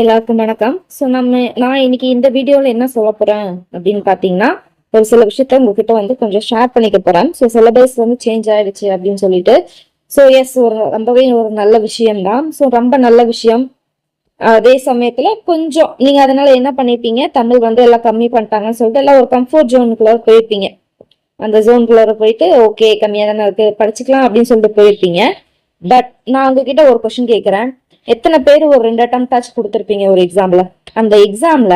எல்லாருக்கும் வணக்கம். ஸோ நான் இன்னைக்கு இந்த வீடியோவில் என்ன சொல்ல போறேன் அப்படின்னு பார்த்தீங்கன்னா, ஒரு சில விஷயத்த உங்ககிட்ட வந்து கொஞ்சம் ஷேர் பண்ணிக்க போறேன். ஸோ சிலபஸ் வந்து சேஞ்ச் ஆயிடுச்சு அப்படின்னு சொல்லிட்டு, ஸோ எஸ், ரொம்பவே ஒரு நல்ல விஷயம்தான். ஸோ ரொம்ப நல்ல விஷயம். அதே சமயத்துல கொஞ்சம் நீங்க அதனால என்ன பண்ணிருப்பீங்க, தமிழ் வந்து எல்லாம் கம்மி பண்ணிட்டாங்கன்னு சொல்லிட்டு எல்லாம் ஒரு கம்ஃபர்ட் ஜோனுக்குள்ள போயிருப்பீங்க. அந்த ஜோனுக்குள்ள போயிட்டு ஓகே கம்மியா தானே இருக்கு படிச்சுக்கலாம் அப்படின்னு சொல்லிட்டு போயிருப்பீங்க. பட் நான் உங்ககிட்ட ஒரு கொஸ்டின் கேட்கிறேன். எத்தனை பேர் ஒரு 2 அட்டம்ப்டாச்சும் கொடுத்துருப்பீங்க ஒரு எக்ஸாம்ல? அந்த எக்ஸாம்ல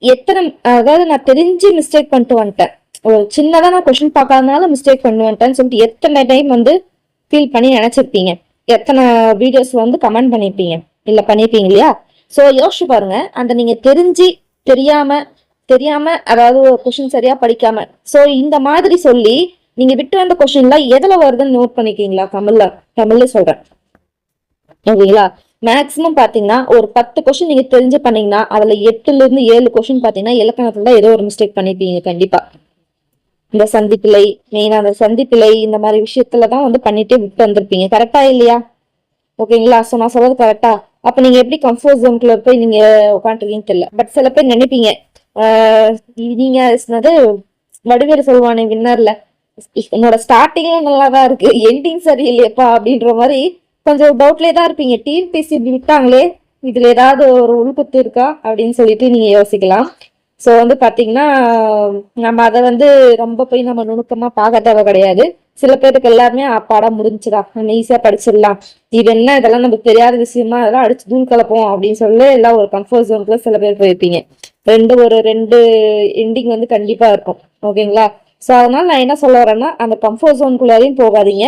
எத்தனை, அதாவது நான் தெரிஞ்சு மிஸ்டேக் பண்ணிட்டு வந்துட்டேன், ஒரு சின்னதா நான் கொஸ்டின் பார்க்காதனால மிஸ்டேக் பண்ணி வந்துட்டேன்னு சொல்லிட்டு எத்தனை டைம் வந்து ஃபீல் பண்ணி நினைச்சிருப்பீங்க? எத்தனை வீடியோஸ் வந்து கமெண்ட் பண்ணிருப்பீங்க? இல்ல பண்ணிருப்பீங்க இல்லையா? சோ யோசிச்சு பாருங்க. அந்த நீங்க தெரிஞ்சு தெரியாம தெரியாம அதாவது ஒரு கொஸ்டின் சரியா படிக்காம சோ இந்த மாதிரி சொல்லி நீங்க விட்டு வந்த கொஸ்டின்ல எதுல வருதுன்னு நோட் பண்ணிக்கீங்களா? தமிழ்ல சொல்றேன், ஓகேங்களா? மேக்சிமம் பாத்தீங்கன்னா ஒரு 10 கொஸ்டின் நீங்க தெரிஞ்சு பண்ணீங்கன்னா அதுல 8ல இருந்து 7 கொஸ்டின் பாத்தீங்கன்னா இலக்கணத்துல ஏதோ ஒரு மிஸ்டேக் பண்ணிருப்பீங்க கண்டிப்பா. இந்த சந்திப்பிழை, மெயினா அந்த சந்திப்பிழை இந்த மாதிரி விஷயத்துலதான் வந்து பண்ணிட்டே விட்டு வந்திருப்பீங்க. கரெக்டா இல்லையா? ஓகேங்களா? சோ நான் சொல்றது கரெக்டா? அப்ப நீங்க எப்படி கம்ஃபர்ட் ஜோன்குள்ள போய் நீங்க உட்காந்துருக்கீங்கன்னு தெரியல. பட் சில பேர் நினைப்பீங்க, நீங்க வடிவேலு சொல்லுவானே வின்னர்ல, என்னோட ஸ்டார்டிங்ல நல்லாதான் இருக்கு, எண்டிங் சரியில்லையப்பா அப்படின்ற மாதிரி கொஞ்சம் டவுட்லயே தான் இருப்பீங்க. டிஎன்பிஎஸ்சி இப்படி விட்டாங்களே, இதுல ஏதாவது ஒரு உள்குத்து இருக்கா அப்படின்னு சொல்லிட்டு நீங்க யோசிக்கலாம். சோ வந்து பாத்தீங்கன்னா நம்ம அதை வந்து ரொம்ப போய் நம்ம நுணுக்கமா பார்க்க தேவை கிடையாது. சில பேருக்கு எல்லாருமே பாடம் முடிஞ்சுதா, நம்ம ஈஸியா படிச்சிடலாம், இது என்ன இதெல்லாம் நமக்கு தெரியாத விஷயமா, அதெல்லாம் அடிச்சு தூள் கலப்போம் அப்படின்னு சொல்லி எல்லாம் ஒரு கம்ஃபர்ட் ஜோனுக்குள்ள சில பேர் போயிருப்பீங்க. ரெண்டு எண்டிங் வந்து கண்டிப்பா இருக்கும், ஓகேங்களா? சோ அதனால நான் என்ன சொல்ல வரேன்னா, அந்த கம்ஃபர்ட் ஜோனுக்குள்ளாரையும் போகாதீங்க.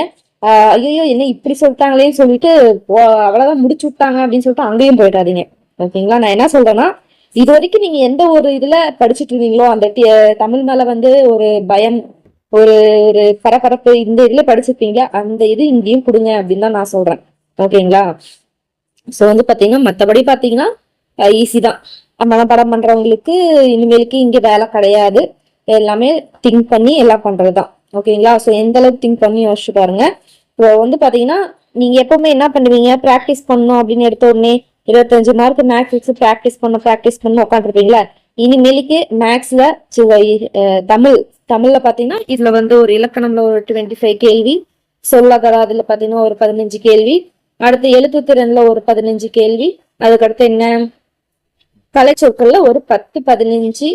ஐயோ என்ன இப்படி சொல்லிட்டாங்களேன்னு சொல்லிட்டு அவ்வளவுதான் முடிச்சு விட்டாங்க அப்படின்னு சொல்லிட்டு அங்கேயும் போயிடாதீங்க, ஓகேங்களா? நான் என்ன சொல்றேன்னா, இது வரைக்கும் நீங்க எந்த ஒரு இதுல படிச்சுட்டு இருந்தீங்களோ அந்த தமிழ் மேல வந்து ஒரு பயம், ஒரு ஒரு பரபரப்பு இந்த இதுல படிச்சிருப்பீங்க, அந்த இது இங்கேயும் கொடுங்க அப்படின்னு தான் நான் சொல்றேன், ஓகேங்களா? சோ வந்து பாத்தீங்கன்னா மத்தபடி பாத்தீங்கன்னா ஈஸி தான். மனப்பாடம் பண்றவங்களுக்கு இனிமேலுக்கு இங்க வேலை கிடையாது. எல்லாமே திங்க் பண்ணி எல்லாம் பண்றதுதான், ஓகேங்களா? சோ எந்த அளவுக்கு திங்க் பண்ணி யோசிச்சு பாருங்க. இப்போ வந்து பாத்தீங்கன்னா நீங்க எப்பவுமே என்ன பண்ணுவீங்க, பிராக்டிஸ் பண்ணணும் அப்படின்னு எடுத்த உடனே 25 மார்க் மேக்ஸ் பிராக்டிஸ் பண்ண உட்காந்துருப்பீங்களா? இனிமேலுக்கு மேக்ஸ்ல தமிழ்ல பாத்தீங்கன்னா இதுல வந்து ஒரு இலக்கணம்ல ஒரு 25 கேள்வி, சொல்லகராதுல பாத்தீங்கன்னா ஒரு 15 கேள்வி, அடுத்து எழுத்து திறன்ல ஒரு 15 கேள்வி, அதுக்கடுத்து என்ன கலை சொற்கள்ல ஒரு 10 15,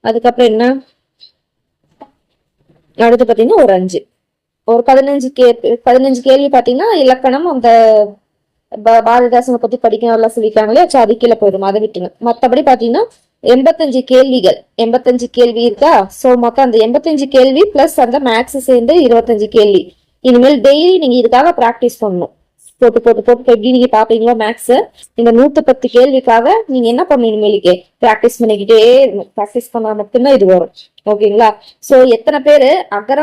அதுக்கப்புறம் என்ன அடுத்து பாத்தீங்கன்னா ஒரு 5, ஒரு 15 கேள்வி பாத்தீங்கன்னா இலக்கணம் அந்த பாரதிதாசனை பத்தி படிக்கணும் எல்லாம் சொல்லிருக்காங்களே, அது கீழே போயிடும், அதை விட்டுங்க. மத்தபடி பாத்தீங்கன்னா 85 கேள்வி இருக்கா? சோ மொத்தம் அந்த 85 கேள்வி பிளஸ் அந்த மேக்ஸ் சேர்ந்து 25 கேள்வி. இனிமேல் டெய்லி நீங்க இதுக்காக பிராக்டிஸ் பண்ணணும். போட்டு போட்டு போட்டு எப்படி நீங்க பாப்பீங்களோ மேக்ஸ், இந்த 110 கேள்விக்காக நீங்க என்ன பண்ணணும், இனிமேலுக்கே பிராக்டிஸ் பண்ணிக்கிட்டே இருக்கணும். பிராக்டிஸ் பண்ணா மட்டும்தான் இது வரும், ஓகேங்களா? சோ எத்தனை பேரு அகர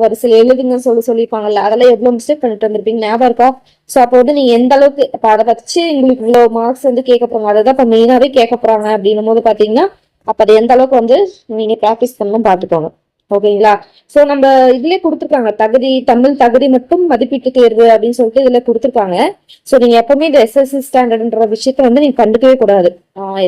வரிசையில் எழுதுங்கன்னு சொல்லியிருப்பாங்கல்ல, அதெல்லாம் எவ்வளவு மிஸ்டேக் பண்ணிட்டு வந்திருப்பீங்க ஞாபகம் இருக்கா? சோ அப்போ வந்து நீங்க எந்த அளவுக்கு அதை வச்சு உங்களுக்கு இவ்வளவு மார்க்ஸ் வந்து கேட்க போறாங்க, அதான் இப்ப மெயினாவே கேட்க போறாங்க அப்படின்னும் போது பாத்தீங்கன்னா அப்ப அது எந்த அளவுக்கு வந்து நீங்க பிராக்டிஸ் பண்ணணும் பாத்துக்கோங்க, ஓகேங்களா? சோ நம்ம இதுலயே கொடுத்துருக்காங்க, தமிழ் தகுதி மட்டும் மதிப்பீட்டு தேர்வு அப்படின்னு சொல்லிட்டு இதுல கொடுத்துருக்காங்க. சோ நீங்க எப்பவுமே இந்த எஸ்எஸ்சி ஸ்டாண்டர்ட்ன்ற விஷயத்த வந்து நீங்க கண்டுக்கவே கூடாது.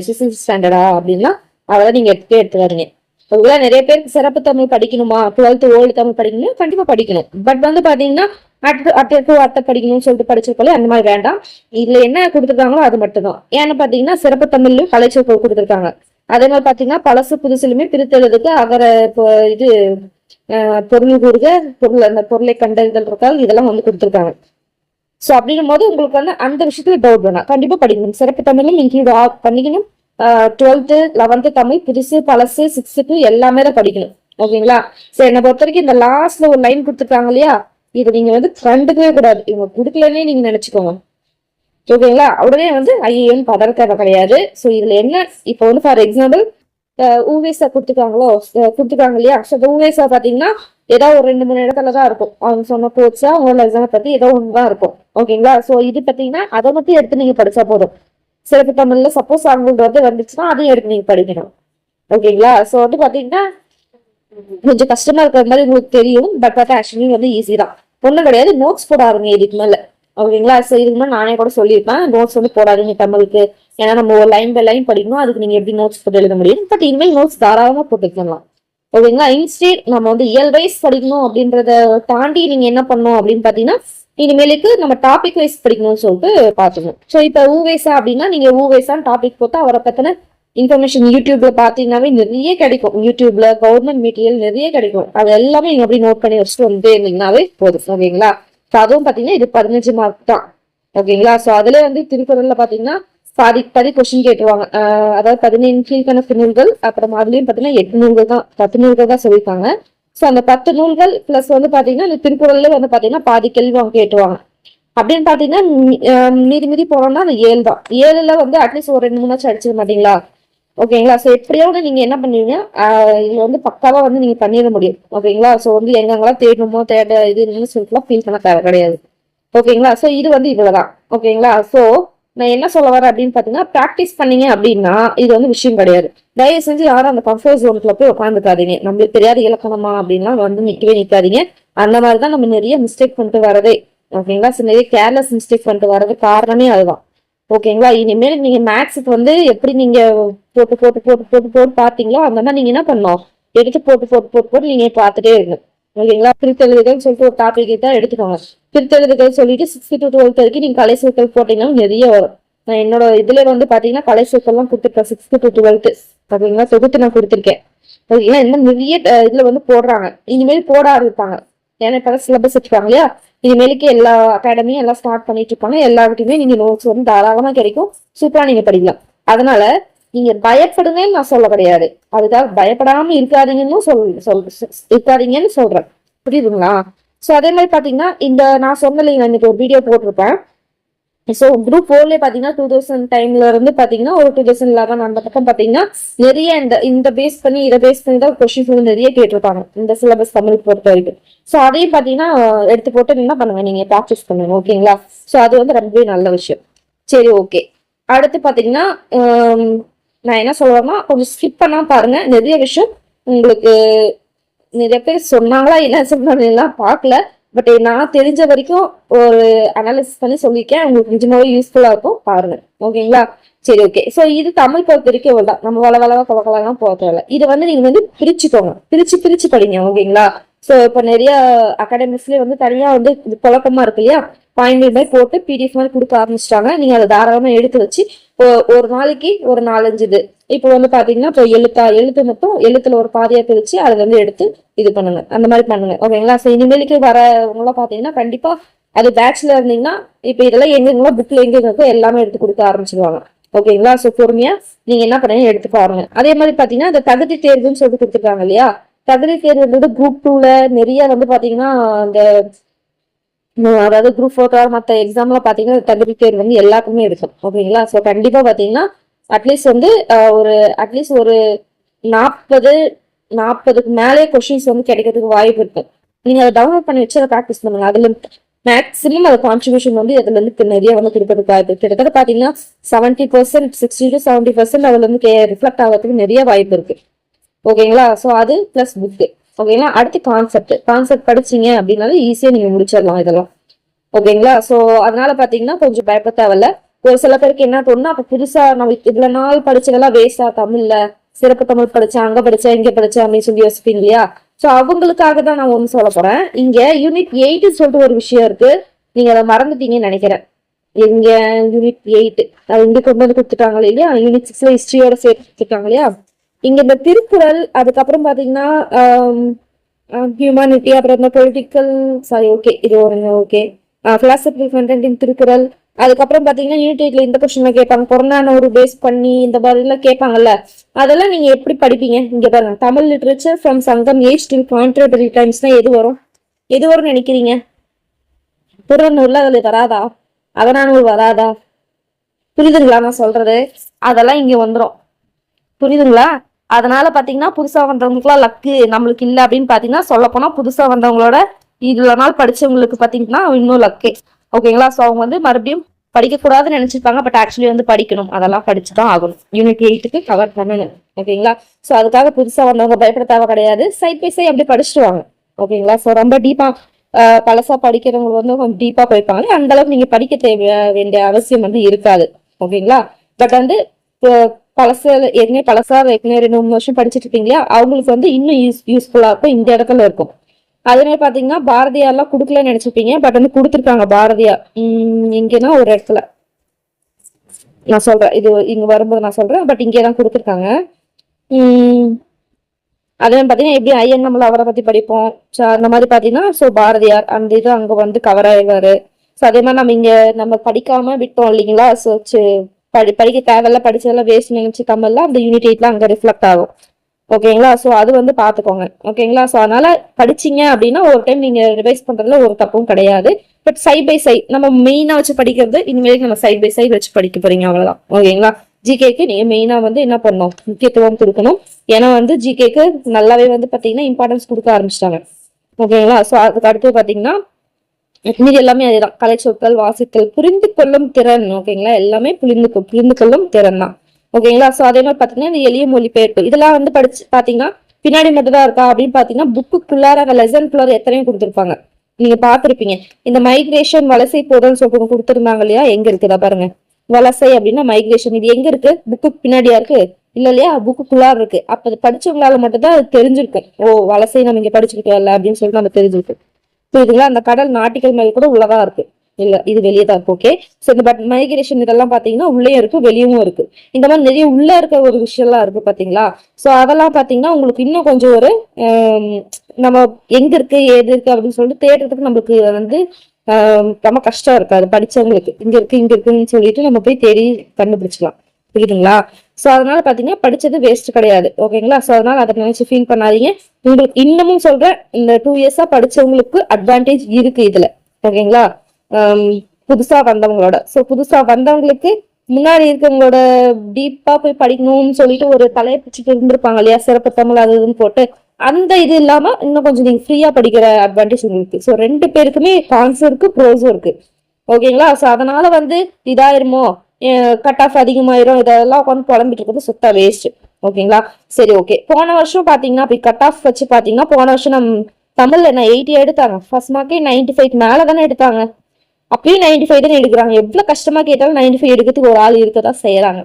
எஸ்எஸ்சி ஸ்டாண்டர்டா அப்படின்னா அதெல்லாம் நீங்க எடுத்துக்காதீங்க. அதுல நிறைய பேருக்கு சிறப்பு தமிழ் படிக்கணுமா, 12th ஓல்டு தமிழ் படிக்கணும், கண்டிப்பா படிக்கணும். பட் வந்து பாத்தீங்கன்னா அர்த்தம் படிக்கணும்னு சொல்லிட்டு படிச்சிருக்கோம், அந்த மாதிரி வேண்டாம். இதுல என்ன கொடுத்துருக்காங்களோ அது மட்டும் தான். ஏன்னு பாத்தீங்கன்னா சிறப்பு தமிழ்லயும் கலைச்சொற்கள் கொடுத்துருக்காங்க. அதே மாதிரி பாத்தீங்கன்னா பழசு புதுசுலுமே பிரித்தெழுதுக்கு அகர இது பொருள் கூறுக, அந்த பொருளை கண்டறிதல் இருக்காது, இதெல்லாம் வந்து கொடுத்துருக்காங்க. சோ அப்படின்னும் போது உங்களுக்கு வந்து அந்த விஷயத்துல டவுட் வேணாம், கண்டிப்பா படிக்கணும். சிறப்பு தமிழும் இன்க்ளூட் பண்ணிக்கணும். 12th 11th தமிழ் புதுசு பழசு 6th எல்லாமே தான் படிக்கணும், ஓகேங்களா? சரி, என்னை பொறுத்த வரைக்கும் இந்த லாஸ்ட்ல ஒரு லைன் கொடுத்துருக்காங்க இல்லையா, இது நீங்க வந்து கண்டுக்கவே கூடாது. இவங்க கொடுக்கலன்னே நீங்க நினைச்சுக்கோங்க, ஓகேங்களா? உடனே வந்து ஐயன்னு பதற தேவை கிடையாது. சோ இதுல என்ன, இப்போ வந்து ஃபார் எக்ஸாம்பிள் ஊவேசா கொடுத்துருக்காங்க இல்லையா? ஸோ ஊவேசா பாத்தீங்கன்னா ஏதாவது ஒரு 2-3 இடத்துலதான் இருக்கும், அவங்க சொன்ன கோர்ஸா அவங்களோட எக்ஸாமை பத்தி ஏதோ ஒண்ணுதான் இருக்கும், ஓகேங்களா? சோ இது பாத்தீங்கன்னா அதை மட்டும் எடுத்து நீங்க படிச்சா போதும். சிறப்பு தமிழ்ல சப்போஸ் அவங்களுக்கு வந்துச்சுன்னா அதையும் எடுத்து நீங்க படிக்கணும், ஓகேங்களா? சோ வந்து பாத்தீங்கன்னா கொஞ்சம் கஷ்டமா இருக்கிற மாதிரி உங்களுக்கு தெரியும், பட் ஆக்சுவலி வந்து ஈஸி தான். ஒண்ணும் கிடையாது, நோட்ஸ் போடாதுங்க இதுக்கு மேல. ஓகேங்களா? சோ இதுக்கு மேலே நானே கூட சொல்லியிருப்பேன், நோட்ஸ் வந்து போடாதீங்க தமிழுக்கு. ஏன்னா நம்ம ஒரு லைன் பை லைன் படிக்கணும், அதுக்கு நீங்க எப்படி நோட்ஸ் போட்டு எழுத முடியும்? பட் இனிமேல் நோட்ஸ் தாராளமா போட்டுக்கலாம். ஓகேங்களா? இன்ஸ்டேட் நம்ம வந்து இயல் வைஸ் படிக்கணும் அப்படின்றத தாண்டி நீங்க என்ன பண்ணணும் அப்படின்னு பாத்தீங்கன்னா, இனிமேலுக்கு நம்ம டாபிக் வைஸ் படிக்கணும்னு சொல்லிட்டு பாத்துக்கணும். சோ இப்ப ஊவேசா அப்படின்னா நீங்க ஊவேசான்னு டாபிக் போட்டு அவரை பத்தின இன்ஃபர்மேஷன் யூடியூப்ல பாத்தீங்கன்னாவே நிறைய கிடைக்கும். யூடியூப்ல கவர்மெண்ட் மெட்டீரியல் நிறைய கிடைக்கும். அது எல்லாமே நீங்க அப்படி நோட் பண்ணி வச்சுட்டு வந்து இருந்தீங்கன்னாவே போதும். ஓகேங்களா? ஸோ அதுவும் பாத்தீங்கன்னா இது 15 மார்க் தான். ஓகேங்களா? ஸோ அதுல வந்து திருக்குறள்ல பாத்தீங்கன்னா பாதி கொஸ்டின் கேட்டுருவாங்க. அதாவது 15 கீழ்கணக்கு நூல்கள், அப்புறம் அதுலயும் பாத்தீங்கன்னா 8 நூல்கள் தான், 10 நூல்கள் தான் சொல்லியிருக்காங்க. ஸோ அந்த 10 நூல்கள் பிளஸ் வந்து பாத்தீங்கன்னா இந்த திருக்குறள்ல வந்து பாத்தீங்கன்னா பாதி கேள்வி அவங்க கேட்டுவாங்க. அப்படின்னு பாத்தீங்கன்னா மீதி போனோம்னா அந்த 7 தான். 7ல வந்து அட்லீஸ்ட் ஒரு 2-3 அடிச்சிட மாட்டீங்களா? ஓகேங்களா? ஸோ எப்படியாவது நீங்க என்ன பண்ணுவீங்க, இதுல வந்து பக்காவா வந்து நீங்க பண்ணிட முடியும். ஓகேங்களா? ஸோ வந்து எங்கெங்கெல்லாம் தேடணுமோ இதுன்னு சொல்லிட்டுலாம் ஃபீல் பண்ண தேவை கிடையாது. ஓகேங்களா? ஸோ இது வந்து இவ்வளவுதான். ஓகேங்களா? ஸோ நான் என்ன சொல்ல வரேன் அப்படின்னு பாத்தீங்கன்னா, ப்ராக்டிஸ் பண்ணீங்க அப்படின்னா இது வந்து விஷயம் கிடையாது. தயவு செஞ்சு யாரும் அந்த கம்ஃபர்ட் ஜோனுக்குள்ள போய் உட்காந்துக்காதீங்க. நம்மளுக்கு தெரியாத இலக்கணமா அப்படின்லாம் வந்து நிக்காதீங்க. அந்த மாதிரிதான் நம்ம நிறைய மிஸ்டேக் பண்ணிட்டு வரதே. ஓகேங்களா? ஸோ நிறைய கேர்லெஸ் மிஸ்டேக் பண்ணிட்டு வர்றது காரணமே அதுதான். ஓகேங்களா? இனிமேல் நீங்க மேக்ஸுக்கு வந்து எப்படி நீங்க போட்டு போட்டு போட்டு போட்டு போட்டு பாத்தீங்களோ அந்த மாதிரி நீங்க என்ன பண்ணணும், எடுத்து போட்டு போட்டு போட்டு போட்டு நீங்க பாத்துட்டே இருக்கணும். ஓகேங்களா? பிரித்தெழுதுகள் சொல்லிட்டு ஒரு டாபிக் தான் எடுத்துக்கோங்க. பிரித்தெழுதுகள் சொல்லிட்டு 6th to 12th வரைக்கும் நீங்க கலை சொற்கள் போட்டீங்கன்னா நிறைய வரும். நான் என்னோட இதுல வந்து பாத்தீங்கன்னா கலை சொற்கள்லாம் கொடுத்துருக்கேன் 6th to 12th. ஓகேங்களா? தொகுத்து நான் கொடுத்துருக்கேன். ஓகேங்களா? இன்னும் நிறைய இதுல வந்து போடுறாங்க, இனிமேல் போட ஆரம்பிப்பாங்க. ஏன்னா இப்ப சிலபஸ் வச்சுக்காங்க இல்லையா? இனிமேலுக்கு எல்லா அகாடமியும் எல்லாம் ஸ்டார்ட் பண்ணிட்டு இருப்பாங்க. எல்லாருக்குமே நீங்க நோட்ஸ் வந்து தாராளமா கிடைக்கும், சூப்பரா நீங்க படிக்கலாம். அதனால நீங்க பயப்படுங்கன்னு நான் சொல்ல கிடையாது, அதுக்காக பயப்படாம இருக்காதீங்கன்னு சொல்றேன். புரியுதுங்களா? சோ அதே மாதிரி பாத்தீங்கன்னா இந்த நான் சொன்னலைங்க, இன்னைக்கு ஒரு வீடியோ போட்டிருப்பேன். ஸோ குரூப் 4ல பாத்தீங்கன்னா 2000 டைம்ல இருந்து பாத்தீங்கன்னா ஒரு 2011 அந்த பக்கம் பாத்தீங்கன்னா நிறைய இந்த பேஸ் பண்ணி இதை பேஸ் பண்ணி தான் கொஸ்டின்ஸ் வந்து நிறைய கேட்டிருப்பாங்க இந்த சிலபஸ் தமிழ் பொறுத்த வரைக்கும். ஸோ அதையும் பாத்தீங்கன்னா எடுத்து போட்டு என்ன பண்ணுங்க, நீங்க ப்ராக்டிஸ் பண்ணுங்க. ஓகேங்களா? ஸோ அது வந்து ரொம்பவே நல்ல விஷயம். சரி, ஓகே. அடுத்து பாத்தீங்கன்னா நான் என்ன சொல்றேன்னா கொஞ்சம் ஸ்கிப் பண்ணா பாருங்க, நிறைய விஷயம் உங்களுக்கு நிறைய பேர் சொன்னாங்களா என்ன சொன்னாங்க பார்க்கல. பட் நான் தெரிஞ்ச வரைக்கும் ஒரு அனாலிசிஸ் பண்ணி சொல்லியிருக்கேன், உங்களுக்கு நிஜமாவே யூஸ்ஃபுல்லா இருக்கும், பாருங்க. ஓகேங்களா? சரி, ஓகே. சோ இது தமிழ் பொறுத்த வரைக்கும் இவ்வளவுதான். நம்ம வளவளவா கொலகலாம் போக தேவையில்ல. இதை வந்து நீங்க வந்து பிரிச்சுக்கோங்க, பிரிச்சு படிங்க. ஓகேங்களா? சோ இப்ப நிறைய அகாடமிஸ்லயே வந்து தனியா வந்து குழப்பமா இருக்கு இல்லையா, பாயிண்ட் பை போட்டு பிடிஎஃப் மாதிரி கொடுக்க ஆரம்பிச்சிட்டாங்க. நீங்க அதை தாராளமா எடுத்து வச்சு ஒரு நாளைக்கு ஒரு 4-5 இது இப்ப வந்து பாத்தீங்கன்னா இப்போ எழுத்து மட்டும் எழுத்துல ஒரு பாதியா பிரிச்சு அதுல இருந்து எடுத்து இது பண்ணுங்க, அந்த மாதிரி பண்ணுங்க. ஓகேங்களா? சோ இனிமேலுக்கு வரவங்களாம் பாத்தீங்கன்னா கண்டிப்பா அது பேட்ச்ல இருந்தீங்கன்னா இப்ப இதெல்லாம் எங்கெங்கெல்லாம் புக்ல எங்க இருக்கோ எல்லாமே எடுத்து கொடுக்க ஆரம்பிச்சிருவாங்க. ஓகேங்களா? சோ பொறுமையா நீங்க என்ன பண்ணுங்க, எடுத்து பாருங்க. அதே மாதிரி பாத்தீங்கன்னா இந்த தகுதி தேர்வுன்னு சொல்லிட்டு கொடுத்துருக்காங்க இல்லையா, தகுதி தேர்வு குரூப் 2ல நிறைய வந்து பாத்தீங்கன்னா இந்த அதாவது குரூப் 4 மற்ற எக்ஸாம்ல பாத்தீங்கன்னா தகுதி தேர்வு வந்து எல்லாருக்குமே இருக்கும். ஓகேங்களா? சோ கண்டிப்பா பாத்தீங்கன்னா அட்லீஸ்ட் வந்து ஒரு 40க்கு மேலே கொஸ்டின்ஸ் வந்து கிடைக்கிறதுக்கு வாய்ப்பு இருக்கு. நீங்க அதை டவுன்லோட் பண்ணி வச்சு அதை ப்ராக்டிஸ் பண்ணுங்க. அதுல மேக்ஸிமம் அது கான்ட்ரிபியூஷன் வந்து இதுல இருந்து நிறைய வந்து கொடுக்கறதுக்கு வாய்ப்பு இருக்கு. கிட்டத்தட்ட பாத்தீங்கன்னா 70%, 60 to 70% அதுல இருந்து ரிஃப்ளெக்ட் ஆகிறதுக்கு நிறைய வாய்ப்பு இருக்கு. ஓகேங்களா? சோ அது பிளஸ் புக். ஓகேங்களா? அடுத்து கான்செப்ட் படிச்சீங்க அப்படின்னாலும் ஈஸியா நீங்க முடிச்சிடலாம் இதெல்லாம். ஓகேங்களா? சோ அதனால பாத்தீங்கன்னா கொஞ்சம் பயப்பட தேவையில்ல. ஒரு சில பேருக்கு என்ன தோணுன்னா அப்ப புதுசா நம்ம இவ்வளவு நாள் படிச்சதெல்லாம் வேஸ்டா, தமிழ்ல சிறப்பு தமிழ் படிச்சேன், அங்க படிச்சேன், இங்க படிச்சேன் அப்படின்னு சொல்லி யோசிப்பீங்க இல்லையா? சோ அவங்களுக்காக தான் நான் ஒண்ணு சொல்ல போறேன். இங்க யூனிட் 8 சொல்லிட்டு ஒரு விஷயம் இருக்கு, நீங்க அதை மறந்துட்டீங்கன்னு நினைக்கிறேன். இங்க யூனிட் 8 அது இங்க கொண்டு வந்து கொடுத்துட்டாங்க இல்லையா, யூனிட் 6ல ஹிஸ்டரியோட சேர்த்து கொடுத்துருக்காங்க இல்லையா. இங்க இந்த திருக்குறள், அதுக்கப்புறம் பாத்தீங்கன்னா ஹியூமானிட்டி, அப்புறம் இந்த பொலிட்டிக்கல் ஓகே இது ஒரு ஓகே பிலாசபிக்கல் கண்டென்ட் இன் திருக்குறள். அதுக்கப்புறம் பாத்தீங்கன்னா யூனிட் 8ல இந்த கொஸ்டின்ல கேட்பாங்க, புறநானூறு பேஸ் பண்ணி இந்த மாதிரி எல்லாம் கேட்பாங்கல்ல, அதெல்லாம் நீங்க எப்படி படிப்பீங்க? இங்க பாருங்க, தமிழ் லிட்ரேச்சர் ஃப்ரம் சங்கம் ஏஜ் டில் கான்ட்ரடரி டைம்ஸ்னா எது வரும்னு நினைக்கிறீங்க? புறநானூறுல அதுல வராதா? அகநானூறு வராதா? புரியுதுங்களா நான் சொல்றது? அதெல்லாம் இங்க வந்துரும். புரியுதுங்களா? அதனால பாத்தீங்கன்னா புதுசா வந்தவங்களுக்குலாம் லக்கு, நம்மளுக்கு இல்ல அப்படின்னு பாத்தீங்கன்னா சொல்ல போனா புதுசா வந்தவங்களோட இவ்வளவு நாள் படிச்சவங்களுக்கு பாத்தீங்கன்னா இன்னும் லக்கு. ஓகேங்களா? சோ அவங்க வந்து மறுபடியும் படிக்க கூடாதுன்னு நினைச்சிருப்பாங்க, பட் ஆக்சுவலி வந்து படிக்கணும், அதெல்லாம் படிச்சுதான் ஆகணும். யூனிட் 8க்கு கவர் பண்ணணும். ஓகேங்களா? சோ அதுக்காக புதுசா வந்தவங்க பயப்பட தேவை கிடையாது, சைட் பை சைட் அப்படி படிச்சுட்டு வாங்க. ஓகேங்களா? சோ ரொம்ப டீப்பா பழசா படிக்கிறவங்க வந்து கொஞ்சம் டீப்பா படிப்பாங்க, அந்த அளவுக்கு நீங்க படிக்க வேண்டிய அவசியம் வந்து இருக்காது. ஓகேங்களா. பட் வந்து பழச ஏற்கனவே பழசா ஏற்கனவே 2 3 வருஷம் படிச்சுட்டு இருக்கீங்களா, அவங்களுக்கு வந்து இன்னும் யூஸ்ஃபுல்லா இருக்கும், இந்த இடத்துல இருக்கும். அதே மாதிரி பாத்தீங்கன்னா பாரதியார்லாம் கொடுக்கலன்னு நினைச்சிருப்பீங்க, பட் வந்து கொடுத்துருக்காங்க பாரதியார். இங்கன்னா ஒரு இடத்துல நான் சொல்றேன், இது இங்க வரும்போது நான் சொல்றேன், பட் இங்கேதான் கொடுத்துருக்காங்க. அதே மாதிரி பாத்தீங்கன்னா எப்படி ஐயன் நம்மள அவரை பத்தி படிப்போம், அந்த மாதிரி பாத்தீங்கன்னா சோ பாரதியார் அந்த இது அங்க வந்து கவர் ஆயிடுவாரு. சோ அதே மாதிரி நம்ம இங்க நம்ம படிக்காம விட்டோம் இல்லைங்களா, சோ படிக்க தேவையில்ல, படிச்சதெல்லாம் வேஸ்ட் நினைச்சு தமிழ்ல அந்த யூனிட் 8 அங்க ரிஃப்ளெக்ட் ஆகும். ஓகேங்களா. சோ அது வந்து பாத்துக்கோங்க. ஓகேங்களா. சோ அதனால படிச்சீங்க அப்படின்னா ஒரு டைம் நீங்க ரிவைஸ் பண்றதுல ஒரு தப்பும் கிடையாது. பட் சைட் பை சைட் நம்ம மெயினா வச்சு படிக்கிறது, இனிமேல் நம்ம சைட் பை சைட் வச்சு படிக்க போறீங்க, அவ்வளவுதான். ஓகேங்களா. ஜிகேக்கு நீங்க மெயினா வந்து என்ன பண்ணணும், முக்கியத்துவம் கொடுக்கணும். ஏன்னா வந்து ஜிகேக்கு நல்லாவே வந்து பாத்தீங்கன்னா இம்பார்ட்டன்ஸ் கொடுக்க ஆரம்பிச்சிட்டாங்க. ஓகேங்களா. சோ அதுக்கு அடுத்து பாத்தீங்கன்னா மீதி எல்லாமே அதுதான், கலை சொற்கள், வாசித்தல், புரிந்து கொள்ளும் திறன். ஓகேங்களா. எல்லாமே புரிந்து கொள்ளும் திறன் தான். ஓகேங்களா. சோ அதே மாதிரி பாத்தீங்கன்னா இந்த எளிய மொழிபெயர்ப்பு இதெல்லாம் வந்து படிச்சு பாத்தீங்கன்னா பின்னாடி மட்டும் தான் இருக்கா அப்படின்னு பாத்தீங்கன்னா புக்குக்குள்ளார லெசனுக்குள்ளார எத்தனையும் கொடுத்துருப்பாங்க, நீங்க பாத்திருப்பீங்க. இந்த மைக்ரேஷன் வலசை போதல் சொல்றது கொடுத்துருந்தாங்க இல்லையா, எங்க இருக்குதா பாருங்க. வலசை அப்படின்னா மைக்ரேஷன், இது எங்க இருக்கு, புக்கு பின்னாடியா இருக்கு, இல்ல இல்லையா, புக்குக்குள்ளார இருக்கு. அப்ப படிச்சவங்களால மட்டும் தான் அது தெரிஞ்சிருக்கும், ஓ வலசை நம்ம இங்க படிச்சிருக்கோம்ல அப்படின்னு சொல்லிட்டு நம்ம தெரிஞ்சிருக்கு. புரியுதுங்களா. அந்த கடல் நாட்டிகள் மேல கூட உள்ளதா இருக்கு, இல்ல இது வெளியே தான் இருக்கு. ஓகே. சோ இந்த பட் மைக்ரேஷன் இதெல்லாம் பாத்தீங்கன்னா உள்ளே இருக்கு வெளியவும் இருக்கு. இந்த மாதிரி நிறைய உள்ள இருக்க ஒரு விஷயம் எல்லாம் இருக்கு பாத்தீங்களா. சோ அதெல்லாம் பாத்தீங்கன்னா உங்களுக்கு இன்னும் கொஞ்சம் ஒரு நம்ம எங்க இருக்கு ஏது இருக்கு அப்படின்னு சொல்லிட்டு தேடுறதுக்கு நம்மளுக்கு வந்து ரொம்ப கஷ்டம் இருக்காது. படிச்சவங்களுக்கு இங்க இருக்கு இங்க இருக்குன்னு சொல்லிட்டு நம்ம போய் தேடி கண்டுபிடிச்சிக்கலாம். புரியுதுங்களா. சோ அதனால பாத்தீங்கன்னா படிச்சது வேஸ்ட் கிடையாது. ஓகேங்களா. சோ அதனால அதை நினைச்சு ஃபீல் பண்ணாதீங்க. உங்களுக்கு இன்னமும் சொல்றேன், இந்த 2 இயர்ஸா படிச்சவங்களுக்கு அட்வான்டேஜ் இருக்கு இதுல. ஓகேங்களா. புதுசா வந்தவங்களோட புதுசா வந்தவங்களுக்கு முன்னாடி இருக்கவங்களோட டீப்பா போய் படிக்கணும்னு சொல்லிட்டு ஒரு தலையை பிடிச்சிட்டு இருந்திருப்பாங்க இல்லையா, சிறப்பு தமிழ் அது இதுன்னு போட்டு, அந்த இது இல்லாம இன்னும் கொஞ்சம் நீங்க ஃப்ரீயா படிக்கிற அட்வான்டேஜ் உங்களுக்கு. சோ 2 பேருக்குமே கான்ஸும் இருக்கு ப்ரோஸும் இருக்கு. ஓகேங்களா. சோ அதனால வந்து இதாயிருமோ, கட் ஆஃப் அதிகமாயிரும், இதெல்லாம் உட்காந்து புலம்பிட்டு இருக்கிறது சுத்த வேஸ்ட். ஓகேங்களா. சரி ஓகே. போன வருஷம் பாத்தீங்கன்னா அப்படி கட் ஆஃப் வச்சு பாத்தீங்கன்னா போன வருஷம் தமிழ்ல என்ன 80 எடுத்தாங்க, ஃபர்ஸ்ட் மார்க்கே 95 மேல தானே எடுத்தாங்க. அப்பயும் 95 தானே எடுக்கிறாங்க. எவ்வளவு கஷ்டமா கேட்டாலும் 95 எடுக்கிறதுக்கு ஒரு ஆள் இருக்கதான் செய்யறாங்க.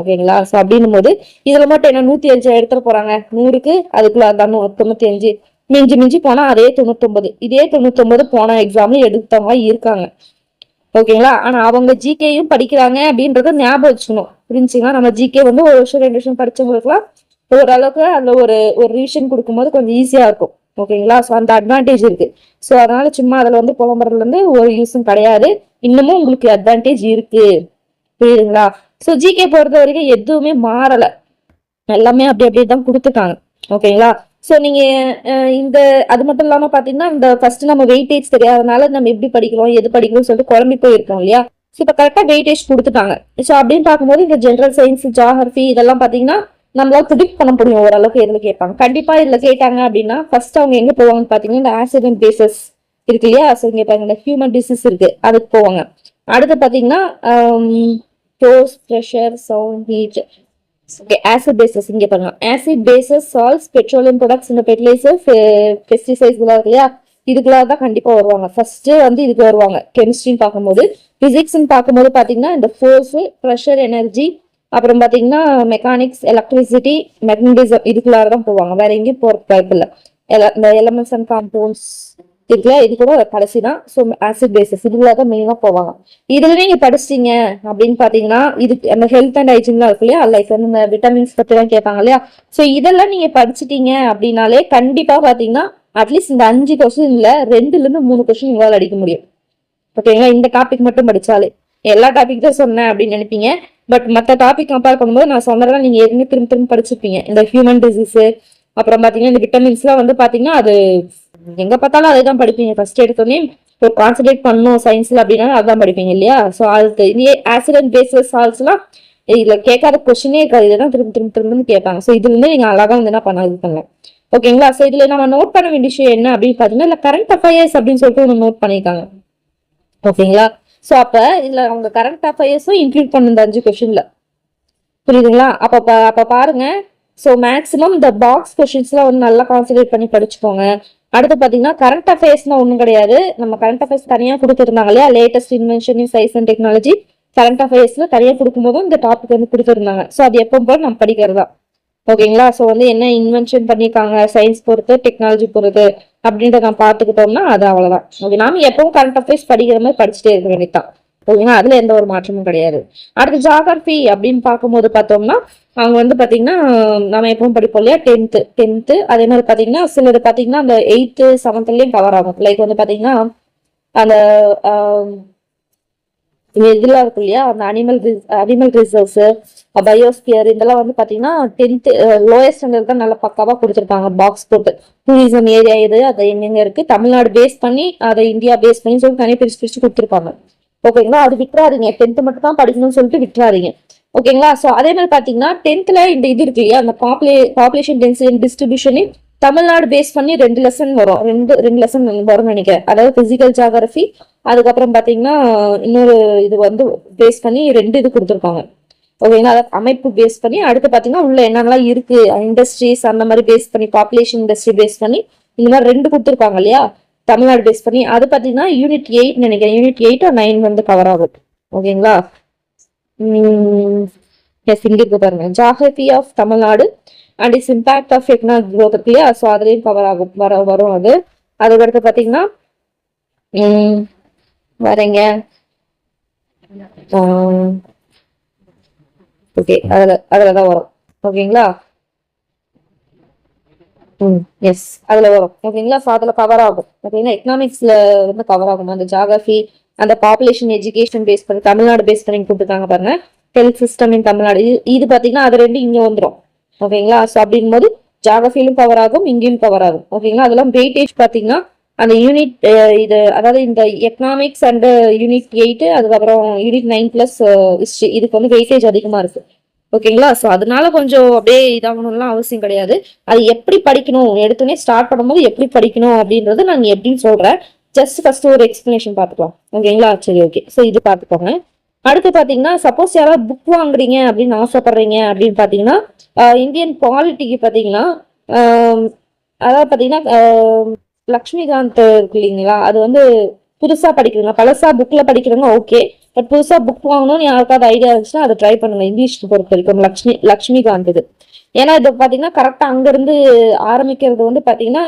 ஓகேங்களா. சோ அப்படின்னும் போது இதுல மட்டும் என்ன 105 எடுத்துட போறாங்க, 100க்கு அதுக்குள்ள 95, மிஞ்சி மிஞ்சி போனா அதே 99, இதே 99 போன எக்ஸாம்ல எடுத்தவங்க இருக்காங்க. ஓகேங்களா. ஆனா அவங்க ஜிகேயும் படிக்கிறாங்க அப்படின்றத ஞாபகம் வச்சுக்கணும். புரிஞ்சுங்களா. நம்ம ஜிகே வந்து 1 வருஷம் 2 வருஷம் படிச்சவங்களுக்குலாம் ஓரளவுக்கு அந்த ஒரு ரிவிஷன் கொடுக்கும்போது கொஞ்சம் ஈஸியா இருக்கும். ஓகேங்களா. சோ அந்த அட்வான்டேஜ் இருக்கு. சோ அதனால சும்மா அதுல வந்து புலம்புறதுல இருந்து ஒரு யூஸும் கிடையாது. இன்னமும் உங்களுக்கு அட்வான்டேஜ் இருக்கு. புரியுதுங்களா. சோ ஜிகே பொறுத்த வரைக்கும் எதுவுமே மாறல, எல்லாமே அப்படியே தான் கொடுத்துருக்காங்க. ஓகேங்களா. சோ நீங்க இந்த அது மட்டும் இல்லாம பாத்தீங்கன்னா இந்த ஃபர்ஸ்ட் நம்ம வெயிட்டேஜ் தெரியாதனால நம்ம எப்படி படிக்கிறோம் எது படிக்கணும்னு சொல்லிட்டு குழம்பி போயிருக்கோம் இல்லையா. சோ இப்ப கரெக்டா வெயிட்டேஜ் கொடுத்துட்டாங்க. சோ அப்படின்னு பார்க்கும்போது இந்த ஜெனரல் சயின்ஸ், ஜியோகிராஃபி இதெல்லாம் பாத்தீங்கன்னா நம்மளால ப்ரிடிக்ட் பண்ண முடியும் ஓரளவுக்கு எதுல கேட்பாங்க. கண்டிப்பா இதுல கேட்டாங்க அப்படின்னா ஃபர்ஸ்ட் அவங்க எங்க போவாங்கன்னு பாத்தீங்கன்னா இந்த ஆக்சிடென்ட் பேசஸ் இருக்கு இல்லையா. சோ இங்க பாருங்க ஹியூமன் டிசீஸ் இருக்கு, அதுக்கு போவாங்க. அடுத்து பாத்தீங்கன்னா dose, pressure, sound, heat. Okay. Acid bases இங்க பாருங்க, acid bases, salts, petroleum products, இந்த ஃபெர்டிலைசர், பெஸ்டிசைட்ஸ் எல்லாம் இருக்கு இல்லையா, இதுக்குள்ள தான் கண்டிப்பா வருவாங்க. ஃபர்ஸ்ட் வந்து இதுக்கு வருவாங்க. கெமிஸ்ட்ரின்னு பார்க்கும்போது, பிசிக்ஸ்ன்னு பார்க்கும்போது பாத்தீங்கன்னா இந்த ஃபோர்ஸ், ப்ரெஷர், எனர்ஜி, அப்புறம் பாத்தீங்கன்னா மெக்கானிக்ஸ், எலக்ட்ரிசிட்டி, மெக்னடிசம் இதுக்குள்ளாரதான் போவாங்க. வேற எங்கேயும் போறதுக்கு வாய்ப்பு இல்லை. இந்த எலமெண்ட்ஸ் அண்ட் காம்பவுண்ட்ஸ் இருக்குல்ல, இது கூட கடைசி தான். ஸோ ஆசிட் பேசஸ் இதுக்குள்ளதான் மெயினா போவாங்க. இதுல நீங்க படிச்சிட்டீங்க அப்படின்னு பாத்தீங்கன்னா இதுக்கு அந்த ஹெல்த் அண்ட் ஹைஜீன்லாம் இருக்கு இல்லையா, லைக் வந்து இந்த விட்டமின்ஸ் பத்தி எல்லாம் கேட்பாங்க இல்லையா. ஸோ இதெல்லாம் நீங்க படிச்சிட்டீங்க அப்படின்னாலே கண்டிப்பா பாத்தீங்கன்னா அட்லீஸ்ட் இந்த 5 கொஸ்டின் இல்ல 2 ல இருந்து 3 கொஸ்டின் உங்களால் அடிக்க முடியும். ஓகேங்களா. இந்த டாபிக் மட்டும் படிச்சாலே. எல்லா டாபிக் தான் சொன்னேன் அப்படின்னு நினைப்பீங்க, பட் மற்ற டாபிக் கம்பேர் பண்ணும்போது நான் சொன்னதெல்லாம் நீங்க எதுவுமே திரும்ப திரும்ப படிச்சிருப்பீங்க. இந்த ஹியூமன் டிசீஸ், அப்புறம் பாத்தீங்கன்னா இந்த விட்டமின்ஸ் எல்லாம் வந்து பாத்தீங்கன்னா அது எங்க பார்த்தாலும் அதை தான் படிப்பீங்க. ஃபர்ஸ்ட் எடுத்தோடனே இப்போ கான்சென்ட்ரேட் பண்ணணும் சயின்ஸ்ல அப்படின்னா அதான் படிப்பீங்க இல்லையா. ஸோ அது இதே ஆசிட் பேசஸ் சால்ட்ஸ் எல்லாம் இதுல கேட்காத கொஸ்டினே இருக்காது, இதுதான் திரும்ப திரும்ப திரும்ப கேட்பாங்க. ஸோ இதுல இருந்து நீங்க அழகா வந்து என்ன பண்ண இது பண்ணலாம். ஓகேங்களா. ஸோ இதுல நம்ம நோட் பண்ண வேண்டிய விஷயம் என்ன அப்படின்னு பாத்தீங்கன்னா இல்ல கரண்ட் அஃபேர்ஸ் அப்படின்னு சொல்லிட்டு ஒன்று நோட் பண்ணிருக்காங்க. ஓகேங்களா. சோ அப்ப இதுல அவங்க கரண்ட் அஃபேர்ஸும் இன்க்ளூட் பண்ண இந்த 5 கொஸ்டின்ல. புரியுதுங்களா. அப்ப பாருங்க. ஸோ மேக்ஸிமம் இந்த பாக்ஸ் கொஸ்டின்ஸ் எல்லாம் வந்து நல்லா கான்சென்ட்ரேட் பண்ணி படிச்சுக்கோங்க. அடுத்து பாத்தீங்கன்னா கரண்ட் அஃபேர்ஸ்னா ஒண்ணும் கிடையாது. நம்ம கரண்ட் அஃபேர்ஸ் தனியா கொடுத்துருந்தாங்க இல்லையா, latest invention in science and technology current அஃபேர்ஸ்ல தனியா கொடுக்கும்போதும் இந்த டாபிக் வந்து கொடுத்துருந்தாங்க. ஸோ அது எப்போ போல நம்ம படிக்கிறதா. ஓகேங்களா. ஸோ வந்து என்ன இன்வென்ஷன் பண்ணியிருக்காங்க சயின்ஸ் பொறுத்து டெக்னாலஜி பொறுத்து அப்படின்றத நம்ம பார்த்துக்கிட்டோம்னா அது அவ்வளவுதான். ஓகே, நாம எப்பவும் கரண்ட் அஃபேர்ஸ் படிக்கிற மாதிரி படிச்சுட்டே இருக்க வேண்டியதான். ஓகேங்களா, அதுல எந்த ஒரு மாற்றமும் கிடையாது. அடுத்து ஜாகிரபி அப்படின்னு பார்க்கும்போது பார்த்தோம்னா அவங்க வந்து பாத்தீங்கன்னா நம்ம எப்பவும் படிப்போம் இல்லையா, டென்த்து அதே மாதிரி பாத்தீங்கன்னா சிலது பாத்தீங்கன்னா அந்த 8th 7th கவர் ஆகும். லைக் வந்து பாத்தீங்கன்னா அந்த இதெல்லாம் இருக்கு இல்லையா, அந்த அனிமல் ரிசர்வ்ஸ், பயோஸ்பியர், இதெல்லாம் வந்து பாத்தீங்கன்னா 10th லோயர் ஸ்டாண்டர்ட் தான் நல்லா பக்காவா கொடுத்துருப்பாங்க பாக்ஸ் போட்டு. டூரிசம் ஏரியா இது, அது எங்கெங்க இருக்கு, தமிழ்நாடு பேஸ் பண்ணி அதை இந்தியா பேஸ் பண்ணி சொல்லி தனியாக பிரிச்சு பிரிச்சு கொடுத்துருப்பாங்க. ஓகேங்களா, அது விட்டுறாதீங்க, 10th மட்டும் தான் படிக்கணும்னு சொல்லிட்டு விட்டுறாதீங்க. ஓகேங்களா. ஸோ அதே மாதிரி பாத்தீங்கன்னா 10th இந்த இது இருக்கு இல்லையா, அந்த population density distribution Tamil Nadu base பண்ணி 2 லெசன் வரும், ரெண்டு லெசன் வரும்னு நினைக்கிறேன். அதாவது பிசிக்கல் ஜியோகிராஃபி, அதுக்கப்புறம் பாத்தீங்கன்னா இன்னொரு இது வந்து பேஸ் பண்ணி 2 இது கொடுத்துருப்பாங்க. ஓகேங்களா, அதாவது அமைப்பு பேஸ் பண்ணி. அடுத்து பாத்தீங்கன்னா உள்ள என்னென்னலாம் இருக்கு, இண்டஸ்ட்ரீஸ் அந்த மாதிரி பேஸ் பண்ணி, பாப்புலேஷன் இண்டஸ்ட்ரி பேஸ் பண்ணி இந்த மாதிரி 2 கொடுத்துருப்பாங்க இல்லையா தமிழ்நாடு பேஸ் பண்ணி. அது பாத்தீங்கன்னா யூனிட் 8 நினைக்கிறேன், யூனிட் 8 or 9 வந்து கவர் ஆகும். ஓகேங்களா. இங்க இருக்கு பாருங்க, geography of Tamil Nadu and is impact of economic growth இருக்கு இல்லையா, ஸோ அதுலயும் கவர் ஆகும் வரும் அது. அதுக்கடுத்து பாத்தீங்கன்னா வரீங்க ஓகே, அதுலதான் வரும். ஓகேங்களா. எஸ், அதுல வரும். ஓகேங்களா. ஸோ அதுல கவர் ஆகும். ஓகேங்களா, எக்கனாமிக்ஸ்ல வந்து கவர் ஆகும் அந்த ஜியோகிராஃபி, அந்த பாப்புலேஷன் எஜுகேஷன் பேஸ் பண்ணி தமிழ்நாடு பேஸ் பண்ணி கொடுத்துருக்காங்க பாருங்க, ஹெல்த் சிஸ்டம் இன் தமிழ்நாடு. இது பாத்தீங்கன்னா அது 2 இங்க வந்துடும். ஓகேங்களா. ஸோ அப்படின் போது ஜியோகிராஃபிலும் கவர் ஆகும், இங்கேயும் கவர் ஆகும். ஓகேங்களா. அதெல்லாம் வெயிட்டேஜ் பாத்தீங்கன்னா அந்த யூனிட் இது, அதாவது இந்த எக்கனாமிக்ஸ் அண்ட் யூனிட் 8, அதுக்கப்புறம் யூனிட் 9 பிளஸ் ஹிஸ்டரி, இதுக்கு வந்து வெயிட்டேஜ் அதிகமா இருக்கு. ஓகேங்களா. ஸோ அதனால கொஞ்சம் அப்படியே இதாகணும்லாம் அவசியம் கிடையாது. அது எப்படி படிக்கணும், எடுத்துனே ஸ்டார்ட் பண்ணும்போது எப்படி படிக்கணும் அப்படின்றது நான் எப்படின்னு சொல்றேன். ஜஸ்ட் ஃபர்ஸ்ட் ஒரு எக்ஸ்பிளனேஷன் பார்த்துக்கலாம். ஓகேங்களா. சரி, ஓகே. ஸோ இது பார்த்துக்கோங்க. அடுத்து பாத்தீங்கன்னா சப்போஸ் யாராவது புக் வாங்குறீங்க அப்படின்னு ஆசைப்படுறீங்க அப்படின்னு பாத்தீங்கன்னா இந்தியன் பாலிட்டிக்கு பாத்தீங்கன்னா அதாவது பாத்தீங்கன்னா லக்ஷ்மிகாந்த் இருக்கு இல்லைங்களா, அது வந்து புதுசா படிக்கிறீங்க, பழசா புக்ல படிக்கிறவங்க ஓகே, பட் புதுசா புக் வாங்கணும்னு யாருக்காவது ஐடியா இருந்துச்சுன்னா அதை ட்ரை பண்ணுங்க. இங்கிலீஷ் பொறுத்த வரைக்கும் லக்ஷ்மிகாந்த் இது. ஏன்னா இது பாத்தீங்கன்னா கரெக்டா அங்க இருந்து ஆரம்பிக்கிறது வந்து பாத்தீங்கன்னா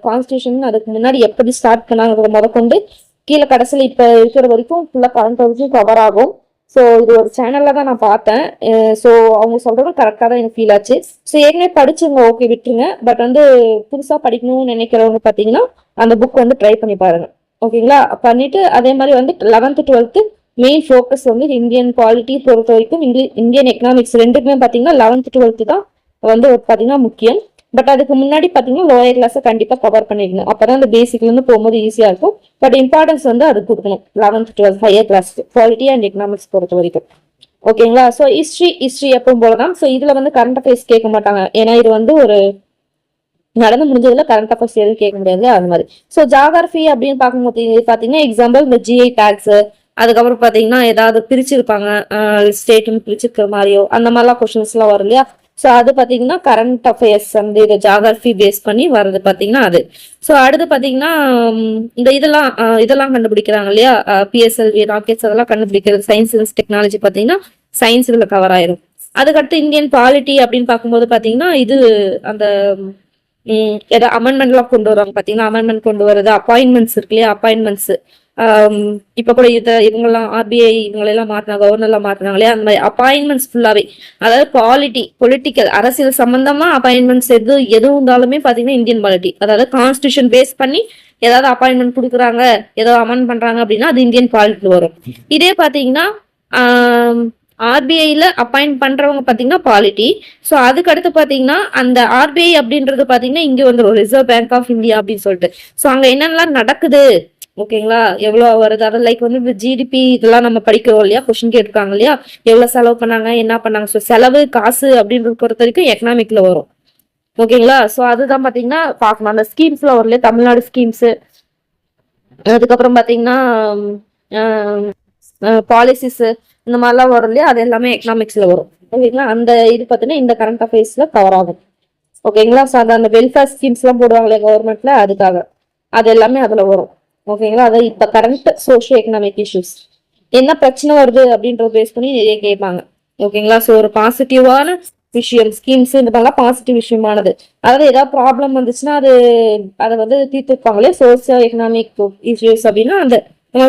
கான்ஸ்டியூஷன் அதுக்கு முன்னாடி எப்படி ஸ்டார்ட் பண்ணாங்க முதற்கொண்டு கீழே கடைசியில் இப்ப இருக்கிற வரைக்கும் ஃபுல்லா கரண்ட் வரைக்கும் கவர் ஆகும். ஸோ இது ஒரு சேனல்ல தான் நான் பார்த்தேன். ஸோ அவங்க சொல்றது கரெக்டாக தான் எனக்கு ஃபீல் ஆச்சு. ஸோ ஏற்கனவே படிச்சுங்க ஓகே விட்டுருங்க, பட் வந்து புதுசா படிக்கணும்னு நினைக்கிறவங்க பாத்தீங்கன்னா அந்த புக் வந்து ட்ரை பண்ணி பாருங்க. ஓகேங்களா. பண்ணிட்டு அதே மாதிரி வந்து 11th 12th மெயின் ஃபோக்கஸ் வந்து இந்தியன் பாலிட்டி பொறுத்த வரைக்கும் இந்தியன் எக்கனாமிக்ஸ் ரெண்டுக்குமே பாத்தீங்கன்னா 11th 12th தான் வந்து பாத்தீங்கன்னா முக்கியம். பட் அதுக்கு முன்னாடி பாத்தீங்கன்னா லோயர் கிளாஸை கண்டிப்பா கவர் பண்ணிருக்கணும், அப்பதான் அந்த பேசிக்ல இருந்து போகும்போது ஈஸியா இருக்கும். பட் இம்பார்ட்டன்ஸ் வந்து அது கொடுக்கணும் 11th 12th higher class quality and economics பொறுத்த வரைக்கும். ஓகேங்களா. ஸோ ஹிஸ்ட்ரி எப்பவும் போலதான். ஸோ இதுல வந்து கரண்ட் அஃபேர்ஸ் கேட்க மாட்டாங்க, ஏன்னா இது வந்து ஒரு நடந்து முடிஞ்சதுல கரண்ட் அஃபேர்ஸ் எதுவும் கேட்க முடியாது அது மாதிரி. ஸோ ஜியோகிராஃபி அப்படின்னு பார்க்கும்போது பாத்தீங்கன்னா எக்ஸாம்பிள் இந்த GI டேக்ஸ், அதுக்கப்புறம் பாத்தீங்கன்னா ஏதாவது பிரிச்சிருப்பாங்க ஸ்டேட்னு பிரிச்சிருக்கிற மாதிரியோ அந்த மாதிரிலாம் கொஸ்டின்ஸ் எல்லாம் வரும் இல்லையா. ஸோ அது பாத்தீங்கன்னா கரண்ட் அஃபேர்ஸ் வந்து இதை ஜியோகிராஃபி பேஸ் பண்ணி வர்றது பாத்தீங்கன்னா அது. ஸோ அடுத்து பாத்தீங்கன்னா இந்த இதெல்லாம் கண்டுபிடிக்கிறாங்க இல்லையா, PSLV ராக்கெட்ஸ் அதெல்லாம் கண்டுபிடிக்கிறது, சயின்ஸ் டெக்னாலஜி பாத்தீங்கன்னா சயின்ஸ் இதுல கவர் ஆயிரும். அதுக்கடுத்து இந்தியன் பாலிட்டி அப்படின்னு பார்க்கும்போது பாத்தீங்கன்னா இது அந்த ஏதாவது அமெண்ட்மெண்ட் எல்லாம் கொண்டு வருவாங்க பாத்தீங்கன்னா, அமெண்ட்மெண்ட் கொண்டு வருது, அப்பாயின்மெண்ட்ஸ் இருக்கு இல்லையா, அப்பாயின்மெண்ட்ஸ் இப்ப கூட இவங்கெல்லாம் RBI இவங்களெல்லாம் மாத்தினாங்க, கவர்னர் எல்லாம் மாத்தினாங்க இல்லையா, அந்த மாதிரி அப்பாயின்மெண்ட்ஸ் ஃபுல்லாவே அதாவது பொலிட்டிக்கல் அரசியல் சம்பந்தமா அப்பாயின்மெண்ட்ஸ் எது இருந்தாலுமே பாத்தீங்கன்னா இந்தியன் பாலிட்டி, அதாவது கான்ஸ்டியூஷன் பேஸ் பண்ணி ஏதாவது அப்பாயின்மெண்ட் கொடுக்குறாங்க, ஏதாவது அமெண்ட் பண்றாங்க அப்படின்னா அது இந்தியன் பாலிட்டி வரும். இதே பாத்தீங்கன்னா RBIல அப்பாயிண்ட் பண்றவங்க பாத்தீங்கன்னா பாலிட்டி. ஸோ அதுக்கு அடுத்து பாத்தீங்கன்னா அந்த RBI அப்படின்றது பாத்தீங்கன்னா இங்க வந்துடும் ரிசர்வ் பேங்க் ஆஃப் இந்தியா அப்படின்னு சொல்லிட்டு. ஸோ அங்க என்னென்னலாம் நடக்குது, ஓகேங்களா, எவ்வளவு வருது, அதாவது லைக் வந்து GDP இதெல்லாம் நம்ம படிக்கிறோம் இல்லையா, கொஸ்டின் கேட்ருக்காங்க இல்லையா, எவ்வளவு செலவு பண்ணாங்க என்ன பண்ணாங்க. ஸோ செலவு காசு அப்படின்றது பொறுத்த வரைக்கும் எக்கனாமிக்ல வரும். ஓகேங்களா. ஸோ அதுதான் பாத்தீங்கன்னா பார்க்கணும். அந்த ஸ்கீம்ஸ்ல வரும் இல்லையா, தமிழ்நாடு ஸ்கீம்ஸ், அதுக்கப்புறம் பாத்தீங்கன்னா பாலிசிஸ் இந்த மாதிரிலாம் வரும் இல்லையா, அது எல்லாமே எக்கனாமிக்ஸ்ல வரும். ஓகேங்களா. அந்த இது பாத்தீங்கன்னா இந்த கரண்ட் அஃபேர்ஸ்ல கவர் ஆகும். ஓகேங்களா. ஸோ அந்த வெல்ஃபேர் ஸ்கீம்ஸ் எல்லாம் போடுவாங்களே கவர்மெண்ட்ல, அதுக்காக அது எல்லாமே அதுல வரும். ஓகேங்களா. அது இப்ப கரண்ட் சோஷியோ எக்கனாமிக் இஷ்யூஸ் என்ன பிரச்சனை வருது அப்படின்றத பேஸ் பண்ணி நிறைய கேட்பாங்க. ஓகேங்களா. ஸோ ஒரு பாசிட்டிவான விஷயம் ஸ்கீம்ஸ் இந்த மாதிரிலாம் பாசிட்டிவ் விஷயமானது. அதாவது ஏதாவது ப்ராப்ளம் வந்துச்சுன்னா அதை வந்து தீர்த்துப்பாங்களே சோசியோ எக்கனாமிக் இஷ்யூஸ் அப்படின்னா அந்த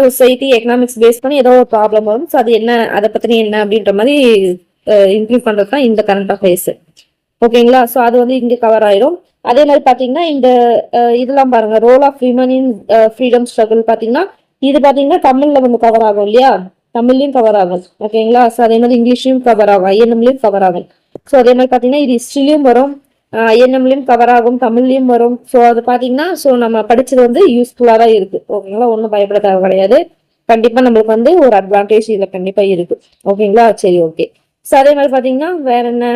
சொசைட்டி எக்கனாமிக்ஸ் பேஸ் பண்ணி ஏதோ ஒரு ப்ராப்ளம் வரும். ஸோ அது என்ன, அதை பத்தின என்ன அப்படின்ற மாதிரி இன்க்ளூட் பண்றது தான் இந்த கரண்ட் அஃபேர்ஸ். ஓகேங்களா. ஸோ அது வந்து இங்க கவர் ஆயிரும். அதே மாதிரி பாத்தீங்கன்னா இந்த இதெல்லாம் பாருங்க, role of women in freedom struggle பாத்தீங்கன்னா இது பாத்தீங்கன்னா தமிழ்ல வந்து கவர் ஆகும் இல்லையா, தமிழ்லயும் கவர் ஆகும். ஓகேங்களா. ஸோ அதே மாதிரி இங்கிலீஷ்லயும் கவர் ஆகும், ஐஎன்எம்லயும் கவர் ஆகும். ஸோ அதே மாதிரி பாத்தீங்கன்னா இது ஹிஸ்டரிலயும் வரும், ஐஎன்எம்லயும் கவர் ஆகும், தமிழ்லயும் வரும். ஸோ அது பாத்தீங்கன்னா ஸோ நம்ம படிச்சது வந்து யூஸ்ஃபுல்லா தான் இருக்கு. ஓகேங்களா. ஒன்றும் பயப்பட தேவை கிடையாது. கண்டிப்பா நம்மளுக்கு வந்து ஒரு அட்வான்டேஜ் இதுல கண்டிப்பா இருக்கு. ஓகேங்களா. சரி, ஓகே. ஸோ அதே மாதிரி பாத்தீங்கன்னா வேற என்ன,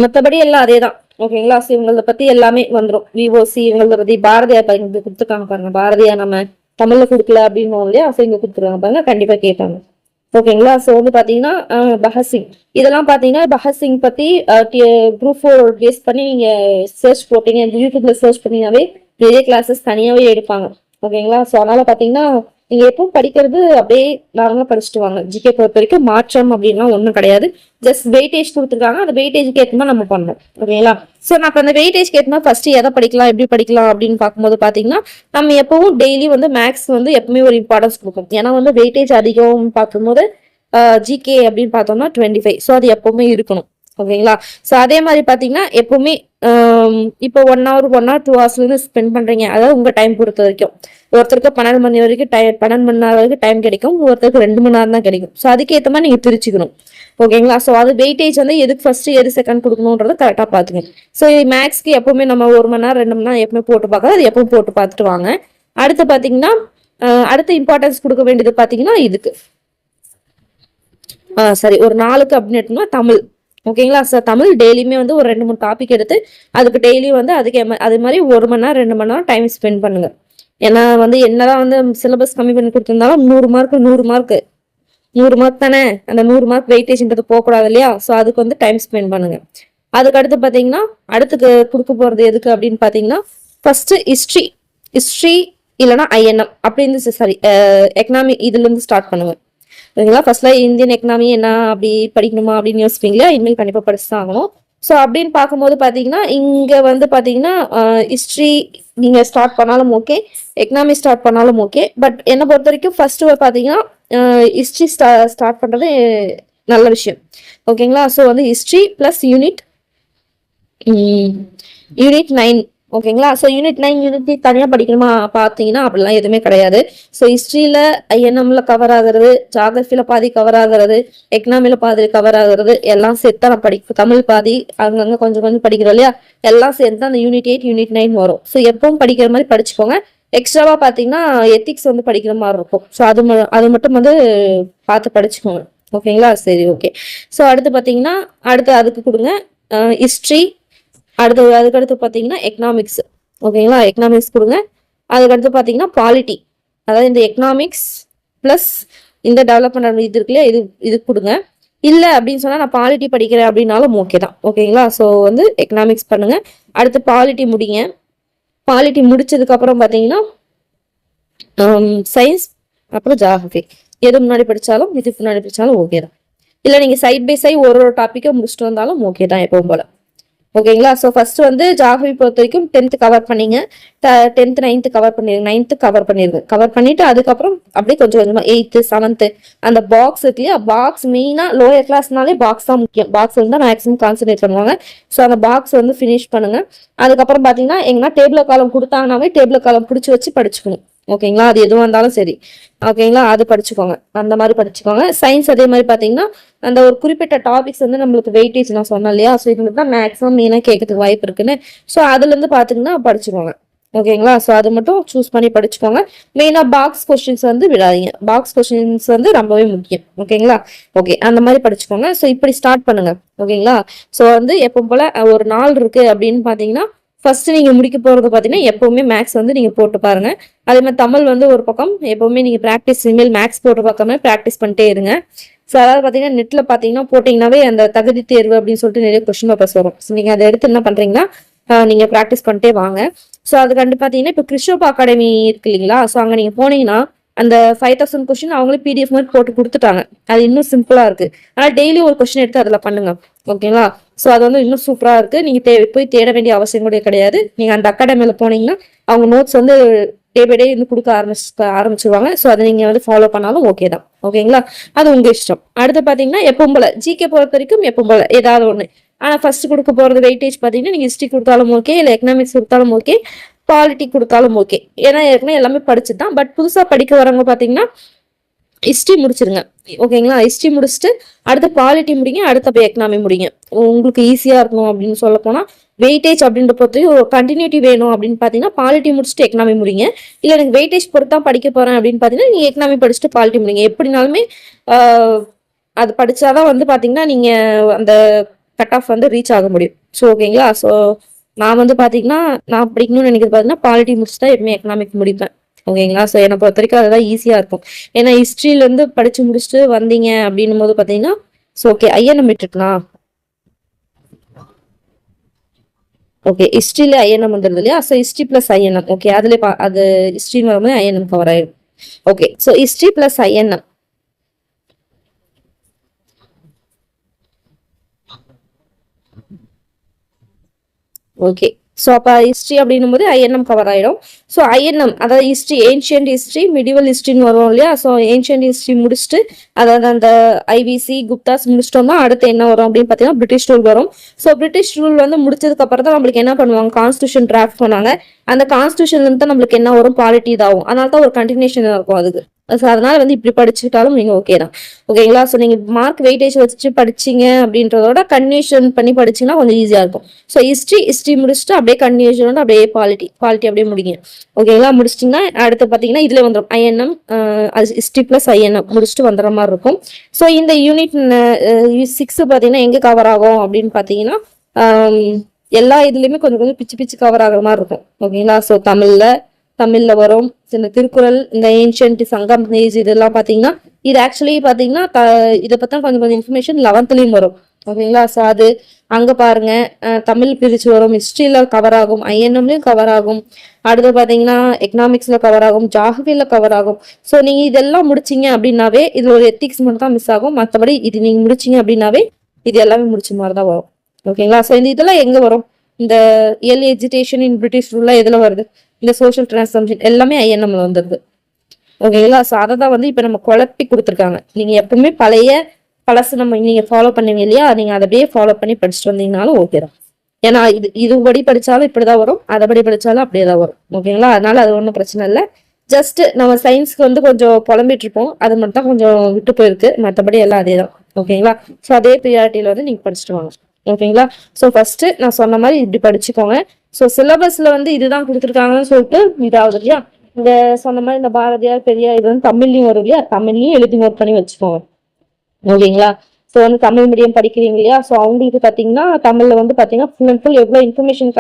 மற்றபடி எல்லாம் அதே தான். ஓகேங்களா. ஸோ இவங்கள பத்தி எல்லாமே வந்துடும். விஓசி இவங்கள பத்தி பாரதியார் கொடுத்துருக்காங்க பாருங்க, பாரதியார் நம்ம தமிழ்ல கொடுக்கல அப்படின்னு இல்லையா, ஸோ இங்க கொடுத்துருக்காங்க பாருங்க, கண்டிப்பா கேட்பாங்க. ஓகேங்களா. ஸோ வந்து பாத்தீங்கன்னா பகத்சிங் இதெல்லாம் பாத்தீங்கன்னா பகத்சிங் பத்தி குரூப் 4 பேஸ் பண்ணி நீங்க சர்ச் போட்டீங்க, யூடியூப்ல சர்ச் பண்ணீங்கன்னாவே நிறைய கிளாஸஸ் தனியாவே எடுப்பாங்க. ஓகேங்களா. ஸோ அதனால பாத்தீங்கன்னா நீங்க எப்பவும் படிக்கிறது அப்படியே நார்மலா படிச்சுட்டு வாங்க. ஜிகே பொறுத்த வரைக்கும் மாற்றம் அப்படின்னா ஒண்ணும் கிடையாது. ஜஸ்ட் வெயிட்டேஜ் கொடுத்துருக்காங்க, அந்த வெயிட்டேஜ்க்கு ஏற்ற மாதிரி நம்ம பண்ணணும். ஓகேங்களா. ஸோ நான் அந்த வெயிட்டேஜ் ஏற்ற மாதிரி ஃபர்ஸ்ட் எதை படிக்கலாம் எப்படி படிக்கலாம் அப்படின்னு பார்க்கும்போது பாத்தீங்கன்னா நம்ம எப்பவும் டெய்லி வந்து மேக்ஸ் வந்து எப்பவுமே ஒரு இம்பார்ட்டன்ஸ் கொடுக்கும். ஏன்னா வந்து வெயிட்டேஜ் அதிகம் பார்க்கும்போது ஜிகே அப்படின்னு பார்த்தோம்னா 25. ஸோ அது எப்பவுமே இருக்கணும். ஓகேங்களா. ஸோ அதே மாதிரி பாத்தீங்கன்னா எப்பவுமே இப்போ 1 hour 2 hours ஸ்பெண்ட் பண்றீங்க, அதாவது உங்க டைம் பொறுத்த வரைக்கும். ஒருத்தருக்கு 12 மணி வரைக்கும் 12 மணி நேரம் வரைக்கும் டைம் கிடைக்கும், ஒருத்தருக்கு 2 மணி நேரம் தான் கிடைக்கும். ஸோ அதுக்கேற்ற மாதிரி நீங்க பிரிச்சுக்கணும். ஓகேங்களா. ஸோ அது வெயிட்டேஜ் வந்து எதுக்கு ஃபர்ஸ்ட் எது செகண்ட் கொடுக்கணும்ன்றத கரெக்டா பாத்துங்க. ஸோ மேக்ஸ்க்கு எப்பவுமே நம்ம 1 மணி நேரம் 2 மணி நேரம் எப்பவுமே போட்டு பார்க்க, அது எப்பவும் போட்டு பார்த்துட்டு வாங்க. அடுத்து பாத்தீங்கன்னா அடுத்த இம்பார்ட்டன்ஸ் கொடுக்க வேண்டியது பாத்தீங்கன்னா இதுக்கு சரி ஒரு நாளுக்கு அப்படின்னு தமிழ். ஓகேங்களா. சார் தமிழ் டெய்லியுமே வந்து ஒரு 2-3 டாபிக் எடுத்து அதுக்கு டெய்லி வந்து அதுக்கு அது மாதிரி 1 மணி நேரம் 2 மணி நேரம் டைம் ஸ்பெண்ட் பண்ணுங்க. ஏன்னா வந்து என்னதான் வந்து சிலபஸ் கம்மி பண்ணி கொடுத்திருந்தாலும் 100 மார்க் தானே, அந்த 100 மார்க் வெயிட்டேஜ்ன்றது போகக்கூடாது இல்லையா. ஸோ அதுக்கு வந்து டைம் ஸ்பெண்ட் பண்ணுங்க. அதுக்கு அடுத்து பாத்தீங்கன்னா அடுத்துக்கு கொடுக்க போறது எதுக்கு அப்படின்னு பாத்தீங்கன்னா ஃபர்ஸ்ட் ஹிஸ்டரி இல்லைன்னா ஐஎன்எம் அப்படின்னு சாரி எக்கனாமிக் இதுல இருந்து ஸ்டார்ட் பண்ணுங்க. ஓகேங்களா. ஃபர்ஸ்ட்ல இந்தியன் எக்கனாமி என்ன அப்படி படிக்கணுமா அப்படின்னு யோசிப்பீங்களா, இனிமேல் கண்டிப்பா படிச்சுதான் ஆகணும். ஸோ அப்படின்னு பார்க்கும்போது பாத்தீங்கன்னா இங்க வந்து பாத்தீங்கன்னா ஹிஸ்டரி நீங்க ஸ்டார்ட் பண்ணாலும் ஓகே, எக்கனாமி ஸ்டார்ட் பண்ணாலும் ஓகே. பட் என்னை பொறுத்த வரைக்கும் ஃபர்ஸ்ட் பாத்தீங்கன்னா ஹிஸ்டரி ஸ்டார்ட் பண்றது நல்ல விஷயம். ஓகேங்களா. ஸோ வந்து ஹிஸ்டரி பிளஸ் யூனிட் 9. ஓகேங்களா. ஸோ யூனிட் 9 யூனிட் தனியாக படிக்கணுமா பார்த்தீங்கன்னா அப்படிலாம் எதுவுமே கிடையாது. ஸோ ஹிஸ்ட்ரியில் ஐஎன்எம்ல கவர் ஆகுறது, ஜாகிரபியில் பாதி கவர் ஆகுறது, எக்கனாமியில் பாதி கவர் ஆகுறது எல்லாம் சேர்த்து நான் படிக்கும். தமிழ் பாதி அங்கங்கே கொஞ்சம் கொஞ்சம் படிக்கிறோம் இல்லையா, எல்லாம் சேர்த்து அந்த யூனிட் 8 யூனிட் 9 வரும். ஸோ எப்பவும் படிக்கிற மாதிரி படிச்சுக்கோங்க. எக்ஸ்ட்ராவா பார்த்தீங்கன்னா எத்திக்ஸ் வந்து படிக்கிற மாதிரி இருக்கும். ஸோ அது மட்டும் வந்து பார்த்து படிச்சுக்கோங்க. ஓகேங்களா. சரி, ஓகே. ஸோ அடுத்து பார்த்தீங்கன்னா அதுக்கு கொடுங்க ஹிஸ்ட்ரி. அதுக்கடுத்து பார்த்தீங்கன்னா எக்கனாமிக்ஸ். ஓகேங்களா. எக்கனாமிக்ஸ் கொடுங்க. அதுக்கடுத்து பார்த்தீங்கன்னா பாலிட்டி, அதாவது இந்த எக்கனாமிக்ஸ் பிளஸ் இந்த டெவலப்மெண்ட் இது இருக்கு இல்லையா, இது கொடுங்க. இல்லை அப்படின்னு சொன்னா நான் பாலிட்டி படிக்கிறேன் அப்படின்னாலும் ஓகே தான். ஓகேங்களா. ஸோ வந்து எக்கனாமிக்ஸ் பண்ணுங்க. அடுத்து பாலிட்டி முடிங்க. பாலிட்டி முடிச்சதுக்கு அப்புறம் பார்த்தீங்கன்னா சயின்ஸ் அப்புறம் ஜியோகிரபி எது முன்னாடி படிச்சாலும் இதுக்கு முன்னாடி படிச்சாலும் ஓகே தான். இல்லை நீங்க சைட் பை சைட் ஒரு டாப்பிக்கை முடிச்சுட்டு வந்தாலும் ஓகே தான் எப்பவும் போல. ஓகேங்களா. ஸோ ஃபர்ஸ்ட் வந்து ஜியோகிரபி பொறுத்த வரைக்கும் 10th கவர் பண்ணீங்க, 10th 9th கவர் பண்ணிருங்க, 9th கவர் பண்ணிட்டு அதுக்கப்புறம் அப்படியே கொஞ்சம் கொஞ்சமா 8th 7th அந்த பாக்ஸ் இருக்கு இல்லையா, பாக்ஸ் மெயினா லோயர் கிளாஸ்னாலே பாக்ஸ் தான் முக்கியம். பாக்ஸ் வந்து மேக்ஸிமம் கான்சென்ட்ரேட் பண்ணுவாங்க. ஸோ அந்த பாக்ஸ் வந்து ஃபினிஷ் பண்ணுங்க. அதுக்கப்புறம் பாத்தீங்கன்னா எங்கன்னா டேபிள் காலம் கொடுத்தாங்கன்னாவே டேபிள் காலம் பிடிச்சி வச்சு படிச்சுக்கணும். ஓகேங்களா. அது எதுவாக இருந்தாலும் சரி. ஓகேங்களா. அது படிச்சுக்கோங்க, அந்த மாதிரி படிச்சுக்கோங்க. சயின்ஸ் அதே மாதிரி பாத்தீங்கன்னா அந்த ஒரு குறிப்பிட்ட டாபிக்ஸ் வந்து நம்மளுக்கு வெயிட்டேஜ் நான் சொன்னேன் இல்லையா, ஸோ இதுக்கு தான் மேக்ஸிமம் மெயினாக கேட்கறதுக்கு வாய்ப்பு இருக்குன்னு. ஸோ அதுல இருந்து பாத்தீங்கன்னா படிச்சுக்கோங்க. ஓகேங்களா. ஸோ அது மட்டும் சூஸ் பண்ணி படிச்சுக்கோங்க. மெயினா பாக்ஸ் கொஸ்டின்ஸ் வந்து விடாதீங்க, பாக்ஸ் கொஸ்டின்ஸ் வந்து ரொம்பவே முக்கியம். ஓகேங்களா. ஓகே, அந்த மாதிரி படிச்சுக்கோங்க. ஸோ இப்படி ஸ்டார்ட் பண்ணுங்க. ஓகேங்களா. ஸோ வந்து எப்போ போல ஒரு நாள் இருக்கு அப்படின்னு பாத்தீங்கன்னா ஃபர்ஸ்ட் நீங்க முடிக்க போறது பாத்தீங்கன்னா எப்பவுமே மேக்ஸ் வந்து நீங்க போட்டு பாருங்க. அதே மாதிரி தமிழ் வந்து ஒரு பக்கம் எப்பவுமே நீங்க பிராக்டிஸ், இனிமேல் மேக்ஸ் போட்டு பார்க்காம பிராக்டிஸ் பண்ணிட்டே இருங்க. ஸோ அதாவது பார்த்தீங்கன்னா நெட்டில் பார்த்தீங்கன்னா போட்டிங்கனாவே அந்த தகுதி தேர்வு அப்படின்னு சொல்லிட்டு நிறைய கொஸ்டின் பேப்பர்ஸ் வரும். ஸோ நீங்கள் அதை எடுத்து என்ன பண்ணுறீங்கன்னா நீங்கள் ப்ராக்டிஸ் பண்ணிட்டே வாங்க. ஸோ அது கண்டு பார்த்தீங்கன்னா இப்போ கிறிஸ்டோப் அகாடமி இருக்கு இல்லைங்களா, ஸோ அங்கே நீங்கள் போனீங்கன்னா அந்த 5000 கொஸ்டின் அவங்களே பிடிஎஃப் மாதிரி போட்டு கொடுத்துட்டாங்க. அது இன்னும் சிம்பிளா இருக்கு. ஆனால் டெய்லி ஒரு கொஸ்டின் எடுத்து அதில் பண்ணுங்க, ஓகேங்களா. ஸோ அது வந்து இன்னும் சூப்பரா இருக்கு. நீங்க போய் தேட வேண்டிய அவசியம் கூட கிடையாது. நீங்க அந்த அகாடமியில போனீங்கன்னா அவங்க நோட்ஸ் வந்து டே பை டே வந்து கொடுக்க ஆரம்பிச்சிருவாங்க. ஸோ அதை நீங்க வந்து ஃபாலோ பண்ணாலும் ஓகே தான், ஓகேங்களா. அது உங்க இஷ்டம். அடுத்து பாத்தீங்கன்னா எப்பவும் போல ஜிகே பொறுத்த வரைக்கும் எப்பவும் போல ஏதாவது ஒண்ணு. ஆனா ஃபர்ஸ்ட் கொடுக்க போறது வெயிட்டேஜ் பாத்தீங்கன்னா நீங்க ஹிஸ்ட்ரி கொடுத்தாலும் ஓகே, இல்ல எக்கனாமிக்ஸ் கொடுத்தாலும் ஓகே, பாலிட்டி கொடுத்தாலும் ஓகே. ஏன்னா ஏற்கனவே எல்லாமே படிச்சுதான். பட் புதுசா படிக்க வரவங்க பாத்தீங்கன்னா ஹிஸ்ட்ரி முடிச்சிருங்க, ஓகேங்களா. ஹிஸ்ட்ரி முடிச்சுட்டு அடுத்த பாலிட்டி முடிங்க, அடுத்த போய் எக்கனாமி முடிங்க. உங்களுக்கு ஈஸியா இருக்கும் அப்படின்னு சொல்ல போனா வெயிட்டேஜ் அப்படின்ற பொறுத்தையும் ஒரு கண்டினியூட்டி வேணும் அப்படின்னு பாத்தீங்கன்னா பாலிட்டி முடிச்சுட்டு எக்கனாமி முடிங்க. இல்ல எனக்கு வெயிட்டேஜ் பொறுத்தா படிக்க போறேன் அப்படின்னு பாத்தீங்கன்னா நீங்க எக்கனாமி படிச்சுட்டு பாலிட்டி முடிங்க. எப்படினாலுமே அது படிச்சாதான் வந்து பாத்தீங்கன்னா நீங்க அந்த கட் ஆஃப் வந்து ரீச் ஆக முடியும். ஸோ ஓகேங்களா. ஸோ நான் வந்து பாத்தீங்கன்னா நான் படிக்கணும்னு நினைக்கிறது பாத்தீங்கன்னா பாலிட்டி முடிச்சுட்டா எப்பவுமே எக்கனாமிக் முடிப்பேன், ஓகேங்களா. ஸோ என்னை பொறுத்த வரைக்கும் அதுதான் ஈஸியா இருக்கும். ஏன்னா ஹிஸ்ட்ரியில இருந்து படிச்சு முடிச்சுட்டு வந்தீங்க அப்படின்னும் போது பாத்தீங்கன்னா ஸோ ஓகே ஐஎன்எம் விட்டுருக்கலாம். ஓகே ஹிஸ்ட்ரியில ஐஎன்எம் வந்துருது இல்லையா. So history plus INM okay அதுல அது ஹிஸ்ட்ரி வரும்போது ஐஎன்எம் கவர் ஆயிடும். Okay so history plus INM okay. So அப்போ ஹிஸ்ட்ரி அப்படின்னும் போது ஐஎன்எம் கவர் ஆயிடும். ஸோ ஐஎன்எம் அதாவது ஹிஸ்ட்ரி ஏன்ஷியன்ட் ஹிஸ்ட்ரி மிடிவல் ஹிஸ்ட்ரின்னு வரும் இல்லையா. ஸோ ஏன்ஷியன்ட் ஹிஸ்ட்ரி முடிச்சுட்டு அதாவது அந்த ஐபிசி குப்தாஸ் முடிச்சிட்டோம்னா அடுத்து என்ன வரும் அப்படின்னு பார்த்தீங்கன்னா பிரிட்டிஷ் ரூல் வரும். ஸோ பிரிட்டிஷ் ரூல் வந்து முடிச்சதுக்கு அப்புறம் தான் நம்மளுக்கு என்ன பண்ணுவாங்க, கான்ஸ்டியூஷன் டிராஃப்ட் பண்ணாங்க. அந்த கான்ஸ்டியூஷன்ல இருந்து தான் நம்மளுக்கு என்ன வரும், பாலிட்டி இதாகும். அதனால தான் ஒரு கண்டினியூஷன் இருக்கும் அதுக்கு. ஸோ அதனால வந்து இப்படி படிச்சுட்டாலும் நீங்க ஓகே தான், ஓகேங்களா. ஸோ நீங்க மார்க் வெயிட்டேஜ் வச்சு படிச்சீங்க அப்படின்றதோட கன்வியூஷன் பண்ணி படிச்சீங்கன்னா கொஞ்சம் ஈஸியா இருக்கும். ஸோ ஹிஸ்ட்ரி முடிச்சுட்டு அப்படியே கன்வியூஷன் அப்படியே பாலிட்டி அப்படியே முடிங்க, ஓகேங்களா. முடிச்சிட்டிங்கன்னா அடுத்து பார்த்தீங்கன்னா இதுல வந்துடும் ஐஎன்எம் ஹிஸ்ட்ரி பிளஸ் ஐஎன்எம் முடிச்சுட்டு வந்துடுற மாதிரி இருக்கும். ஸோ இந்த யூனிட் 6 பார்த்தீங்கன்னா எங்க கவர் ஆகும் அப்படின்னு பார்த்தீங்கன்னா எல்லா இதுலயுமே கொஞ்சம் கொஞ்சம் பிச்சு கவர் ஆகிற மாதிரி இருக்கும், ஓகேங்களா. ஸோ தமிழ்ல வரும். இந்த திருக்குறள், இந்த ஏன்ஷியன்ட் சங்கம் ஏஜ் இதெல்லாம் பாத்தீங்கன்னா இது ஆக்சுவலி பாத்தீங்கன்னா இதை பத்தி கொஞ்சம் இன்ஃபர்மேஷன் 11th வரும், ஓகேங்களா. ஸோ அது அங்க பாருங்க தமிழ் பிரிச்சு வரும், ஹிஸ்டரியில கவர் ஆகும், ஐஎன்எம்லயும் கவர் ஆகும், அடுத்து பாத்தீங்கன்னா எக்கனாமிக்ஸ்ல கவர் ஆகும், ஜாகிரபில கவர் ஆகும். ஸோ நீங்க இதெல்லாம் முடிச்சீங்க அப்படின்னாவே இதுல ஒரு எத்திக்ஸ் மட்டும் தான் மிஸ் ஆகும். மற்றபடி இது நீங்க முடிச்சீங்க அப்படின்னாவே இது எல்லாமே முடிச்ச மாதிரிதான் வரும், ஓகேங்களா. ஸோ இதெல்லாம் எங்க வரும், இந்த இயர்லி எஜுகேஷன் இன் பிரிட்டிஷ் ரூல்ல எதுல வருது, இந்த சோஷியல் டிரான்ஸ்ஃபார்மேஷன் எல்லாமே ஐஎன்எம்ல வந்துருது, ஓகேங்களா. ஸோ அதை தான் வந்து இப்போ நம்ம குழப்பி கொடுத்துருக்காங்க. நீங்க எப்பவுமே பழசு நம்ம நீங்க ஃபாலோ பண்ணுவீங்க இல்லையா, நீங்க அதை அப்படியே ஃபாலோ பண்ணி படிச்சுட்டு வந்தீங்கனாலும் ஓகே தான். ஏன்னா இதுபடி படிச்சாலும் இப்படிதான் வரும், அதைபடி படிச்சாலும் அப்படியே தான் வரும், ஓகேங்களா. அதனால அது ஒன்றும் பிரச்சனை இல்லை. ஜஸ்ட் நம்ம சயின்ஸ்க்கு வந்து கொஞ்சம் புலம்பிட்டு இருப்போம், அது மட்டும் தான் கொஞ்சம் விட்டு போயிருக்கு. மற்றபடி எல்லாம் அதே தான், ஓகேங்களா. ஸோ அதே ப்ரியாரிட்டியில வந்து நீங்க படிச்சுட்டு வாங்க, ஓகேங்களா. ஸோ ஃபர்ஸ்ட் நான் சொன்ன மாதிரி இப்படி படிச்சுக்கோங்க. ஸோ சிலபஸ்ல வந்து இதுதான் கொடுத்துருக்காங்கன்னு சொல்லிட்டு இதாவது இல்லையா, இந்த சொன்ன மாதிரி இந்த பாரதியார் பெரியார் இது வந்து தமிழ்லையும் வரும் இல்லையா, தமிழ்லையும் எழுதி நோட் பண்ணி வச்சுக்கோங்க, ஓகேங்களா. ஸோ வந்து தமிழ் மீடியம் படிக்கிறீங்க இல்லையா, ஸோ அவங்களுக்கு பார்த்தீங்கன்னா தமிழ்ல வந்து பார்த்தீங்கன்னா ஃபுல் அண்ட் ஃபுல் எவ்வளோ இன்ஃபர்மேஷன்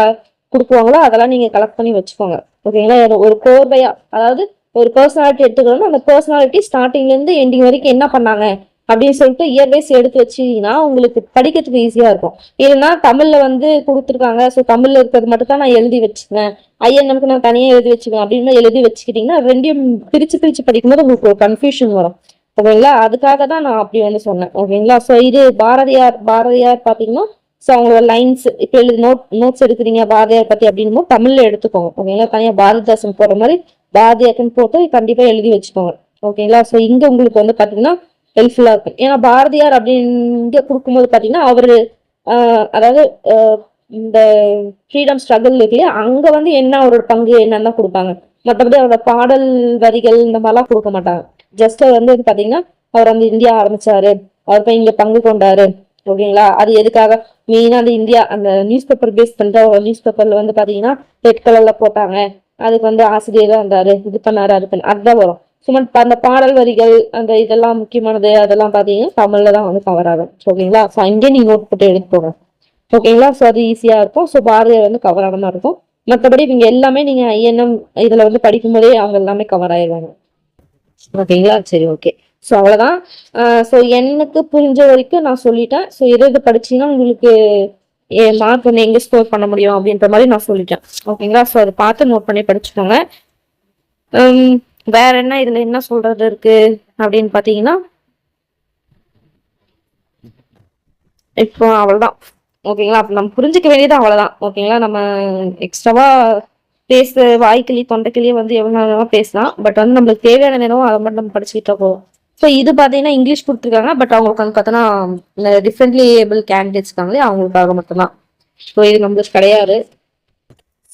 கொடுக்குவாங்களோ அதெல்லாம் நீங்க கலெக்ட் பண்ணி வச்சுக்கோங்க, ஓகேங்களா. ஒரு கோர்வையா அதாவது ஒரு பர்சனாலிட்டி எடுத்துக்கணும், அந்த பர்சனாலிட்டி ஸ்டார்டிங்ல இருந்து எண்டிங் வரைக்கும் என்ன பண்ணாங்க அப்படின்னு சொல்லிட்டு இயர் வைஸ் எடுத்து வச்சீங்கன்னா உங்களுக்கு படிக்கிறதுக்கு ஈஸியா இருக்கும். இல்லைன்னா தமிழ்ல வந்து கொடுத்துருக்காங்க, ஸோ தமிழ்ல இருக்கிறது மட்டும் தான் நான் எழுதி வச்சுக்குவேன், ஐஎன்எம்க்கு நான் தனியா எழுதி வச்சுக்குவேன் அப்படின்னு எழுதி வச்சுக்கிட்டீங்கன்னா ரெண்டையும் பிரிச்சு படிக்கும்போது உங்களுக்கு ஒரு கன்ஃபியூஷன் வரும், ஓகேங்களா. அதுக்காக தான் நான் அப்படி வந்து சொன்னேன், ஓகேங்களா. ஸோ இது பாரதியார் பாத்தீங்கன்னா ஸோ அவங்களோட லைன்ஸ் இப்போ எழுதி நோட்ஸ் எடுக்கிறீங்க பாரதியார் பத்தி அப்படின்னு தமிழ்ல எடுத்துக்கோங்க, ஓகேங்களா. தனியா பாரதிதாசன் போடுற மாதிரி பாரதியாருக்குன்னு போட்டு கண்டிப்பா எழுதி வச்சுக்கோங்க, ஓகேங்களா. ஸோ இங்க உங்களுக்கு வந்து பாத்தீங்கன்னா ஹெல்ப்ஃபுல்லா இருக்கும். ஏன்னா பாரதியார் அப்படின்னு கொடுக்கும்போது பாத்தீங்கன்னா அவரு அதாவது இந்த ஃப்ரீடம் ஸ்ட்ரகிள் இருக்கு இல்லையா, அங்க வந்து என்ன அவரோட பங்கு என்னன்னு தான் கொடுப்பாங்க. மற்றபடி அவரோட பாடல் வரிகள் இந்த மாதிரிலாம் கொடுக்க மாட்டாங்க. ஜஸ்ட் வந்து பாத்தீங்கன்னா அவர் அந்த இந்தியா ஆரம்பிச்சாரு, அவர் போய் இங்க பங்கு கொண்டாரு, ஓகேங்களா. அது எதுக்காக மெயினா அந்த இந்தியா அந்த நியூஸ் பேப்பர் பேஸ் பண்ற நியூஸ் பேப்பர்ல வந்து பாத்தீங்கன்னா ரெட் கலர்ல போட்டாங்க, அதுக்கு வந்து ஆசிரியர் தான் இருந்தாரு, இது பண்ணாரு அது பண்ண அதுதான் வரும். சும்மா அந்த பாடல் வரிகள் அந்த இதெல்லாம் முக்கியமானது அதெல்லாம் பாத்தீங்கன்னா தமிழ்ல தான் வந்து கவர் ஆகும், ஓகேங்களா. ஸோ அங்கே நீங்க நோட் போட்டு எடுத்துக்கோங்க, ஓகேங்களா. ஸோ அது ஈஸியா இருக்கும். ஸோ பாரதியார் வந்து கவர் ஆக மாதிரி இருக்கும். மற்றபடி நீங்க எல்லாமே நீங்க ஐஎன்எம் இதுல வந்து படிக்கும் போதே அவங்க எல்லாமே கவர் ஆயிடுவாங்க, ஓகேங்களா. சரி ஓகே. ஸோ அவ்வளோதான். ஸோ எனக்கு புரிஞ்ச வரைக்கும் நான் சொல்லிட்டேன். ஸோ எது படிச்சீங்கன்னா உங்களுக்கு மார்க் வந்து எங்கே ஸ்கோர் பண்ண முடியும் அப்படின்ற மாதிரி நான் சொல்லிட்டேன். ஓகேங்களா? ஸோ அதை பார்த்து நோட் பண்ணி படிச்சுக்கோங்க. வேற என்ன இதுல என்ன சொல்றது இருக்கு அப்படின்னு பாத்தீங்கன்னா, இப்போ அவ்வளவுதான். ஓகேங்களா? அப்ப நம்ம புரிஞ்சுக்க வேண்டியது அவ்வளவுதான். ஓகேங்களா? நம்ம எக்ஸ்ட்ராவா வாய்க்கிளி தொண்டைக்கிளியே வந்து எவ்வளவு நேரம் பேசலாம். பட் வந்து நம்மளுக்கு தேவையான நேரம் அதை மட்டும் நம்ம படிச்சுக்கிட்டா போதும். ஸோ இது பாத்தீங்கன்னா இங்கிலீஷ் கொடுத்துருக்காங்க. பட் அவங்களுக்கு வந்து பார்த்தோன்னா டிஃப்ரெண்ட்லி ஏபிள் கேண்டிடேட்ஸ் இருக்காங்களே அவங்களுக்காக மட்டும்தான். ஸோ இது நம்மளுக்கு கிடையாது.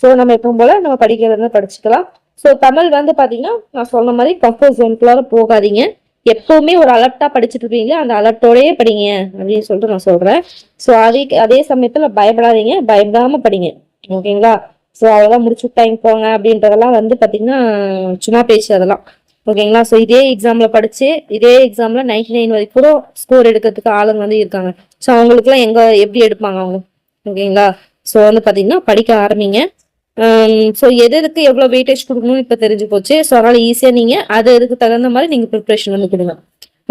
ஸோ நம்ம எப்பவும் போல நம்ம படிக்கிறத படிச்சுக்கலாம். ஸோ தமிழ் வந்து பாத்தீங்கன்னா நான் சொன்ன மாதிரி கம்ஃபர்ட் ஜோனுக்குள்ளார போகாதீங்க. எப்பவுமே ஒரு அலர்ட்டா படிச்சுட்டு இருப்பீங்களா அந்த அலர்ட்டோடயே படிங்க அப்படின்னு சொல்லிட்டு நான் சொல்றேன். ஸோ அதே சமயத்துல பயப்படாதீங்க, பயப்படாம படிங்க. ஓகேங்களா? ஸோ அதெல்லாம் முடிச்சு விட்டாங்க போங்க அப்படின்றதெல்லாம் வந்து பாத்தீங்கன்னா சும்மா பேச்சு அதெல்லாம். ஓகேங்களா? ஸோ இதே எக்ஸாம்ல படிச்சு இதே எக்ஸாம்ல 99 வரைக்கும் கூட ஸ்கோர் எடுக்கிறதுக்கு ஆளுங்க வந்து இருக்காங்க. ஸோ அவங்களுக்குலாம் எப்படி எடுப்பாங்க அவங்க? ஓகேங்களா? ஸோ வந்து பாத்தீங்கன்னா படிக்க ஆரம்பிங்க. ஸோ எதுக்கு எவ்வளோ வெயிட்டேஜ் கொடுக்கணும்னு இப்போ தெரிஞ்சு போச்சு. ஸோ அதனால ஈஸியாக நீங்கள் அதுக்கு தகுந்த மாதிரி நீங்கள் ப்ரிப்ரேஷன் வந்து கொடுங்க.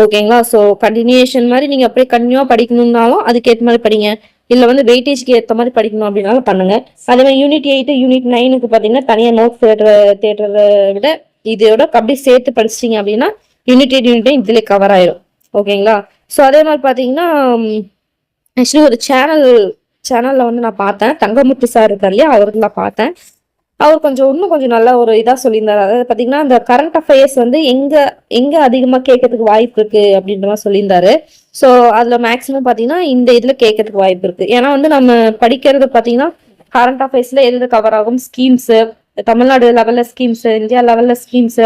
ஓகேங்களா? ஸோ கண்டினியூஷன் மாதிரி நீங்கள் அப்படியே கண்டினியூவாக படிக்கணும்னாலும் அதுக்கேற்ற மாதிரி படிங்க. இல்லை வந்து வெயிட்டேஜ்க்கு ஏற்ற மாதிரி படிக்கணும் அப்படின்னாலும் பண்ணுங்க. அதே மாதிரி யூனிட் 8 யூனிட் 9க்கு பார்த்தீங்கன்னா தனியாக நோட்ஸ் தேடுறத விட இதோட அப்படி சேர்த்து படிச்சிட்டிங்க அப்படின்னா யூனிட் 8 யூனிட் 9 இதுல கவர் ஆயிடும். ஓகேங்களா? ஸோ அதே மாதிரி பார்த்தீங்கன்னா ஆக்சுவலி ஒரு சேனல்ல வந்து நான் பார்த்தேன். தங்கமுத்து சார் இருக்கார் இல்லையா, அவருக்கு நான் பார்த்தேன். அவர் இன்னும் கொஞ்சம் நல்லா ஒரு இதா சொல்லியிருந்தாரு. அதாவது பாத்தீங்கன்னா இந்த கரண்ட் அஃபேர்ஸ் வந்து எங்க அதிகமா கேட்கறதுக்கு வாய்ப்பு இருக்கு அப்படின்ற மாதிரி சொல்லியிருந்தாரு. ஸோ அதுல மேக்சிமம் பாத்தீங்கன்னா இந்த இதுல கேட்கறதுக்கு வாய்ப்பு இருக்கு. ஏன்னா வந்து நம்ம படிக்கிறது பாத்தீங்கன்னா கரண்ட் அஃபேர்ஸ்ல எது கவர் ஆகும், ஸ்கீம்ஸ், தமிழ்நாடு லெவல்ல ஸ்கீம்ஸ், இந்தியா லெவல்ல ஸ்கீம்ஸ்,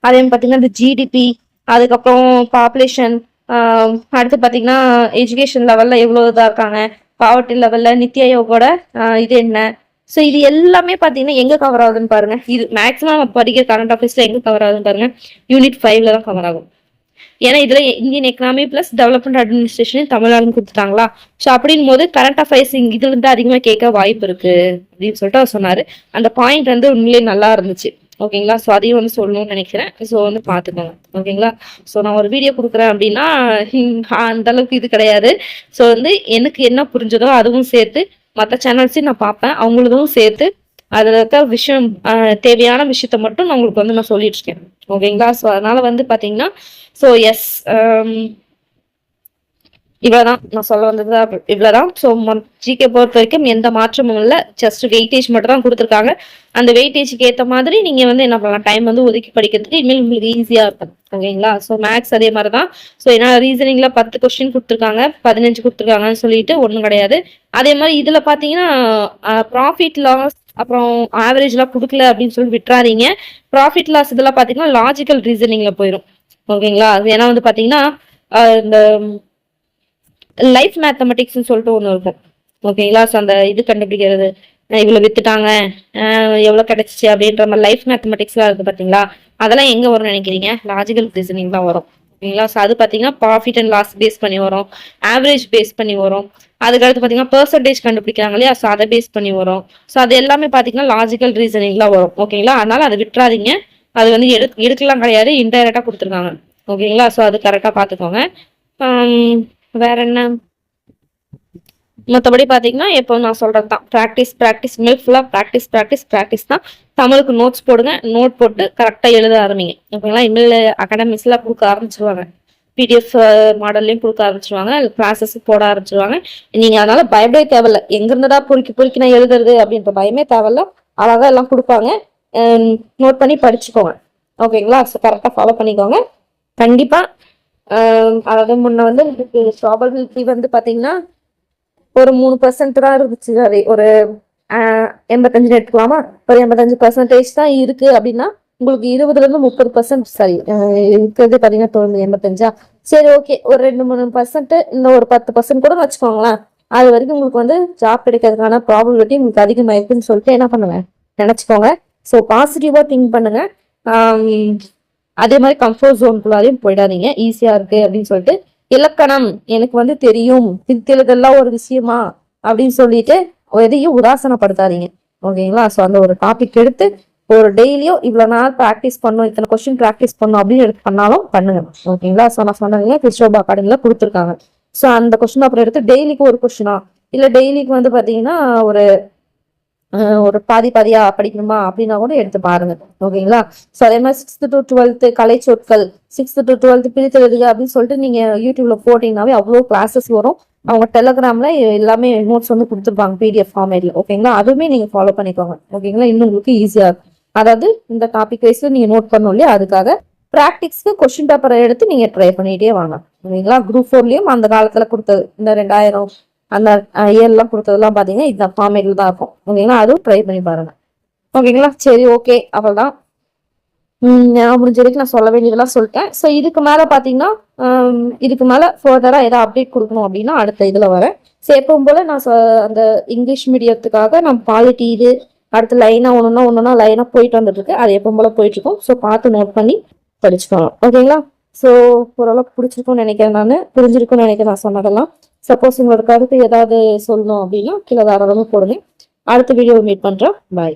அதே பாத்தீங்கன்னா இந்த ஜிடிபி, அதுக்கப்புறம் பாப்புலேஷன், அடுத்து பாத்தீங்கன்னா எஜுகேஷன் லெவல்ல எவ்வளவு இதா இருக்காங்க, பாவர்ட்டி லெவல்ல நித்தி ஆயோகோட இது என்ன. ஸோ இது எல்லாமே பாத்தீங்கன்னா எங்க கவர் ஆகுதுன்னு பாருங்க. இது மேக்ஸிமம் படிக்கிற கரண்ட் அஃபேர்ஸ்ல எங்க கவர் ஆகுதுன்னு பாருங்க, யூனிட் 5ல தான் கவர் ஆகும். ஏன்னா இதுல Indian economy plus development administration தமிழ்நாடுன்னு கொடுத்துட்டாங்களா. ஸோ அப்படின் போது கரண்ட் அஃபேர்ஸ் இதுல இருந்து அதிகமா கேட்க வாய்ப்பு இருக்கு அப்படின்னு சொல்லிட்டு அவர் சொன்னாரு. அந்த பாயிண்ட் வந்து உண்மையிலே நல்லா இருந்துச்சு. ஓகேங்களா? ஸோ அதையும் வந்து சொல்லணும்னு நினைக்கிறேன். ஸோ வந்து பார்த்துக்கோங்க. ஓகேங்களா? ஸோ நான் ஒரு வீடியோ கொடுக்குறேன் அப்படின்னா அந்த அளவுக்கு இது கிடையாது. ஸோ வந்து எனக்கு என்ன புரிஞ்சதோ அதுவும் சேர்த்து மற்ற சேனல்ஸையும் நான் பார்ப்பேன், அவங்களுக்கும் சேர்த்து அதில் இருக்க விஷயம் தேவையான விஷயத்த மட்டும் நான் உங்களுக்கு வந்து நான் சொல்லிட்டு இருக்கேன். ஓகேங்களா? ஸோ அதனால வந்து பார்த்தீங்கன்னா ஸோ எஸ் இவ்வளவுதான் நான் சொல்ல வந்தது. இவ்வளவுதான். ஸோ ஜிகே பொறுத்த வரைக்கும் எந்த மாற்றமும் இல்லை, ஜஸ்ட் வெயிட்டேஜ் மட்டும் தான் கொடுத்துருக்காங்க. அந்த வெயிட்டேஜுக்கு ஏற்ற மாதிரி நீங்க வந்து என்ன பண்ணலாம், டைம் வந்து ஒதுக்கி படிக்கிறதுக்கு இனிமேல் உங்களுக்கு ஈஸியா இருக்கும். ஓகேங்களா? ஸோ மேக்ஸ் அதே மாதிரி தான். ஸோ ஏன்னா ரீசனிங்ல 10 கொஸ்டின் கொடுத்துருக்காங்க, 15 கொடுத்துருக்காங்கன்னு சொல்லிட்டு ஒன்றும் கிடையாது. அதே மாதிரி இதுல பாத்தீங்கன்னா ப்ராஃபிட் லாஸ் அப்புறம் ஆவரேஜ்லாம் கொடுக்கல அப்படின்னு சொல்லி விட்டுறாதீங்க. ப்ராஃபிட் லாஸ் இதெல்லாம் பாத்தீங்கன்னா லாஜிக்கல் ரீசனிங்ல போயிடும். ஓகேங்களா? ஏன்னா வந்து பாத்தீங்கன்னா இந்த லைஃப் மேத்தமெட்டிக்ஸ்ன்னு சொல்லிட்டு ஒன்று இருக்கும். ஓகேங்களா? ஸோ அந்த இது கண்டுபிடிக்கிறது, இவ்வளோ வித்துட்டாங்க, எவ்வளோ கிடைச்சிச்சு அப்படின்ற மாதிரி லைஃப் மேத்தமெட்டிக்ஸ்லாம் இருக்கு பார்த்தீங்களா, அதெல்லாம் எங்கே வரும்னு நினைக்கிறீங்க? லாஜிக்கல் ரீசனிங் தான் வரும். ஓகேங்களா? ஸோ அது பார்த்தீங்கன்னா ப்ராஃபிட் அண்ட் லாஸ் பேஸ் பண்ணி வரும், ஆவரேஜ் பேஸ் பண்ணி வரும், அதுக்கடுத்து பார்த்தீங்கன்னா பெர்சன்டேஜ் கண்டுபிடிக்கிறாங்க இல்லையா, ஸோ அதை பேஸ் பண்ணி வரும். ஸோ அது எல்லாமே பார்த்தீங்கன்னா லாஜிக்கல் ரீசனிங்லாம் வரும். ஓகேங்களா? அதனால அதை விட்டுறாதீங்க. அது வந்து எடுக்கலாம் கிடையாது, இன்டைரக்டா கொடுத்துருக்காங்க. ஓகேங்களா? ஸோ அது கரெக்டாக பார்த்துக்கோங்க. வேற என்ன மற்றபடி பார்த்தீங்கன்னா இப்போ நான் சொல்றது தான், ப்ராக்டிஸ் மில் ஃபுல்லாக ப்ராக்டிஸ் தான். தமிழுக்கு நோட்ஸ் போடுங்க, நோட் போட்டு கரெக்டாக எழுத ஆரம்பிங்க. ஓகேங்களா? இமெயில் அகாடமிஸ்லாம் கொடுக்க ஆரம்பிச்சிருவாங்க, பிடிஎஃப் மாடல்லையும் கொடுக்க ஆரம்பிச்சிருவாங்க, கிளாஸஸ் போட ஆரம்பிச்சிருவாங்க. நீங்கள் அதனால பயப்படவே தேவையில்ல, எங்கிருந்துடா பொறுக்கி நான் எழுதுறது அப்படின்ற பயமே தேவையில்ல. அழகாக எல்லாம் கொடுப்பாங்க, நோட் பண்ணி படிச்சுக்கோங்க. ஓகேங்களா? ஸோ கரெக்டாக ஃபாலோ பண்ணிக்கோங்க. கண்டிப்பாக அதாவது முன்ன வந்து உங்களுக்கு ப்ராபபிலிட்டி வந்து பார்த்தீங்கன்னா ஒரு 3% தான் இருந்துச்சு. அது ஒரு 85 எடுத்துக்கலாமா, ஒரு 85% தான் இருக்கு அப்படின்னா உங்களுக்கு 20-30% சரி இருக்கிறது பார்த்தீங்கன்னா 85. சரி ஓகே, ஒரு 2-3% இன்னும் ஒரு 10% கூட வச்சுக்கோங்களேன். அது வரைக்கும் உங்களுக்கு வந்து ஜாப் கிடைக்கிறதுக்கான ப்ராபபிலிட்டி உங்களுக்கு அதிகமாயிருக்குன்னு சொல்லிட்டு என்ன பண்ணுவேன் நினைச்சுக்கோங்க. ஸோ பாசிட்டிவா திங்க் பண்ணுங்க. அதே மாதிரி கம்ஃபர்ட் ஜோனுக்குள்ளாரையும் போயிடாதீங்க. ஈஸியா இருக்கு அப்படின்னு சொல்லிட்டு இலக்கணம் எனக்கு வந்து தெரியும், திருத்தெல்லாம் ஒரு விஷயமா அப்படின்னு சொல்லிட்டு எதையும் உதாசனப்படுத்தாதீங்க. ஓகேங்களா? ஸோ அந்த ஒரு டாபிக் எடுத்து ஒரு டெய்லியும் இவ்வளவு நாள் ப்ராக்டிஸ் பண்ணும், இத்தனை கொஸ்டின் ப்ராக்டிஸ் பண்ணும் அப்படின்னு எடுத்து பண்ணாலும் பண்ணுங்க. ஓகேங்களா? ஸோ நான் சொன்னீங்க கிறிஸ்டோபா அகாடமில கொடுத்துருக்காங்க. ஸோ அந்த கொஸ்டின் அப்புறம் எடுத்து டெய்லிக்கு ஒரு கொஸ்டினா இல்ல டெய்லிக்கு வந்து பாத்தீங்கன்னா ஒரு ஒரு பாதியா படிக்கணுமா அப்படின்னா கூட எடுத்து பாருங்க. ஓகேங்களா? ஸோ அதே மாதிரி 6th to 12th கலை சொற்கள், 6th to 12th பிரித்தெழுதுக அப்படின்னு சொல்லிட்டு நீங்க யூடியூப்ல போட்டீங்கன்னாவே அவ்வளோ கிளாஸஸ் வரும். அவங்க டெலகிராம்ல எல்லாமே நோட்ஸ் வந்து கொடுத்துருப்பாங்க பிடிஎஃப் ஃபார்மேட்ல. ஓகேங்களா? அதுவுமே நீங்க ஃபாலோ பண்ணிக்கோங்க. ஓகேங்களா? இன்னும் உங்களுக்கு ஈஸியா இருக்கும். அதாவது இந்த டாபிக் வைஸ்ல நீங்க நோட் பண்ணணும் இல்லையா, அதுக்காக ப்ராக்டிக்ஸ்க்கு கொஸ்டின் பேப்பரை எடுத்து நீங்க ட்ரை பண்ணிட்டே வாங்க. ஓகேங்களா? குரூப் 4லயும் அந்த காலத்துல கொடுத்தது இந்த 2000 அந்த இயர்லாம் கொடுத்ததெல்லாம் பாத்தீங்கன்னா இந்த ஃபார்மேட்ல தான் இருக்கும். ஓகேங்களா? அதுவும் ட்ரை பண்ணி பாருங்க. ஓகேங்களா? சரி, ஓகே, அவ்வளவுதான். நான் முடிஞ்ச வரைக்கும் நான் சொல்ல வேண்டியதெல்லாம் சொல்லிட்டேன். ஸோ இதுக்கு மேல பாத்தீங்கன்னா இதுக்கு மேல ஃபர்தரா ஏதாவது அப்டேட் கொடுக்கணும் அப்படின்னா அடுத்த இதுல வரேன். ஸோ எப்பவும் போல நான் அந்த இங்கிலீஷ் மீடியத்துக்காக நான் பாலிட்டி இது அடுத்து லைனா ஒண்ணுன்னா லைனா போயிட்டு வந்துட்டு இருக்கு. அது எப்பவும் போல போயிட்டு இருக்கும். ஸோ பார்த்து நோட் பண்ணி படிச்சுக்கணும். ஓகேங்களா? ஸோ ஓரளவுக்கு பிடிச்சிருக்கும்னு நினைக்கிறேன், நான் புரிஞ்சிருக்கும்னு நினைக்கிறேன் நான் சொன்னதெல்லாம். சப்போஸ் உங்களோட கருத்து ஏதாவது சொல்லணும் அப்படின்னா கீழே தாராளமாக போடுங்க. அடுத்த வீடியோ மீட் பண்றேன். பாய்.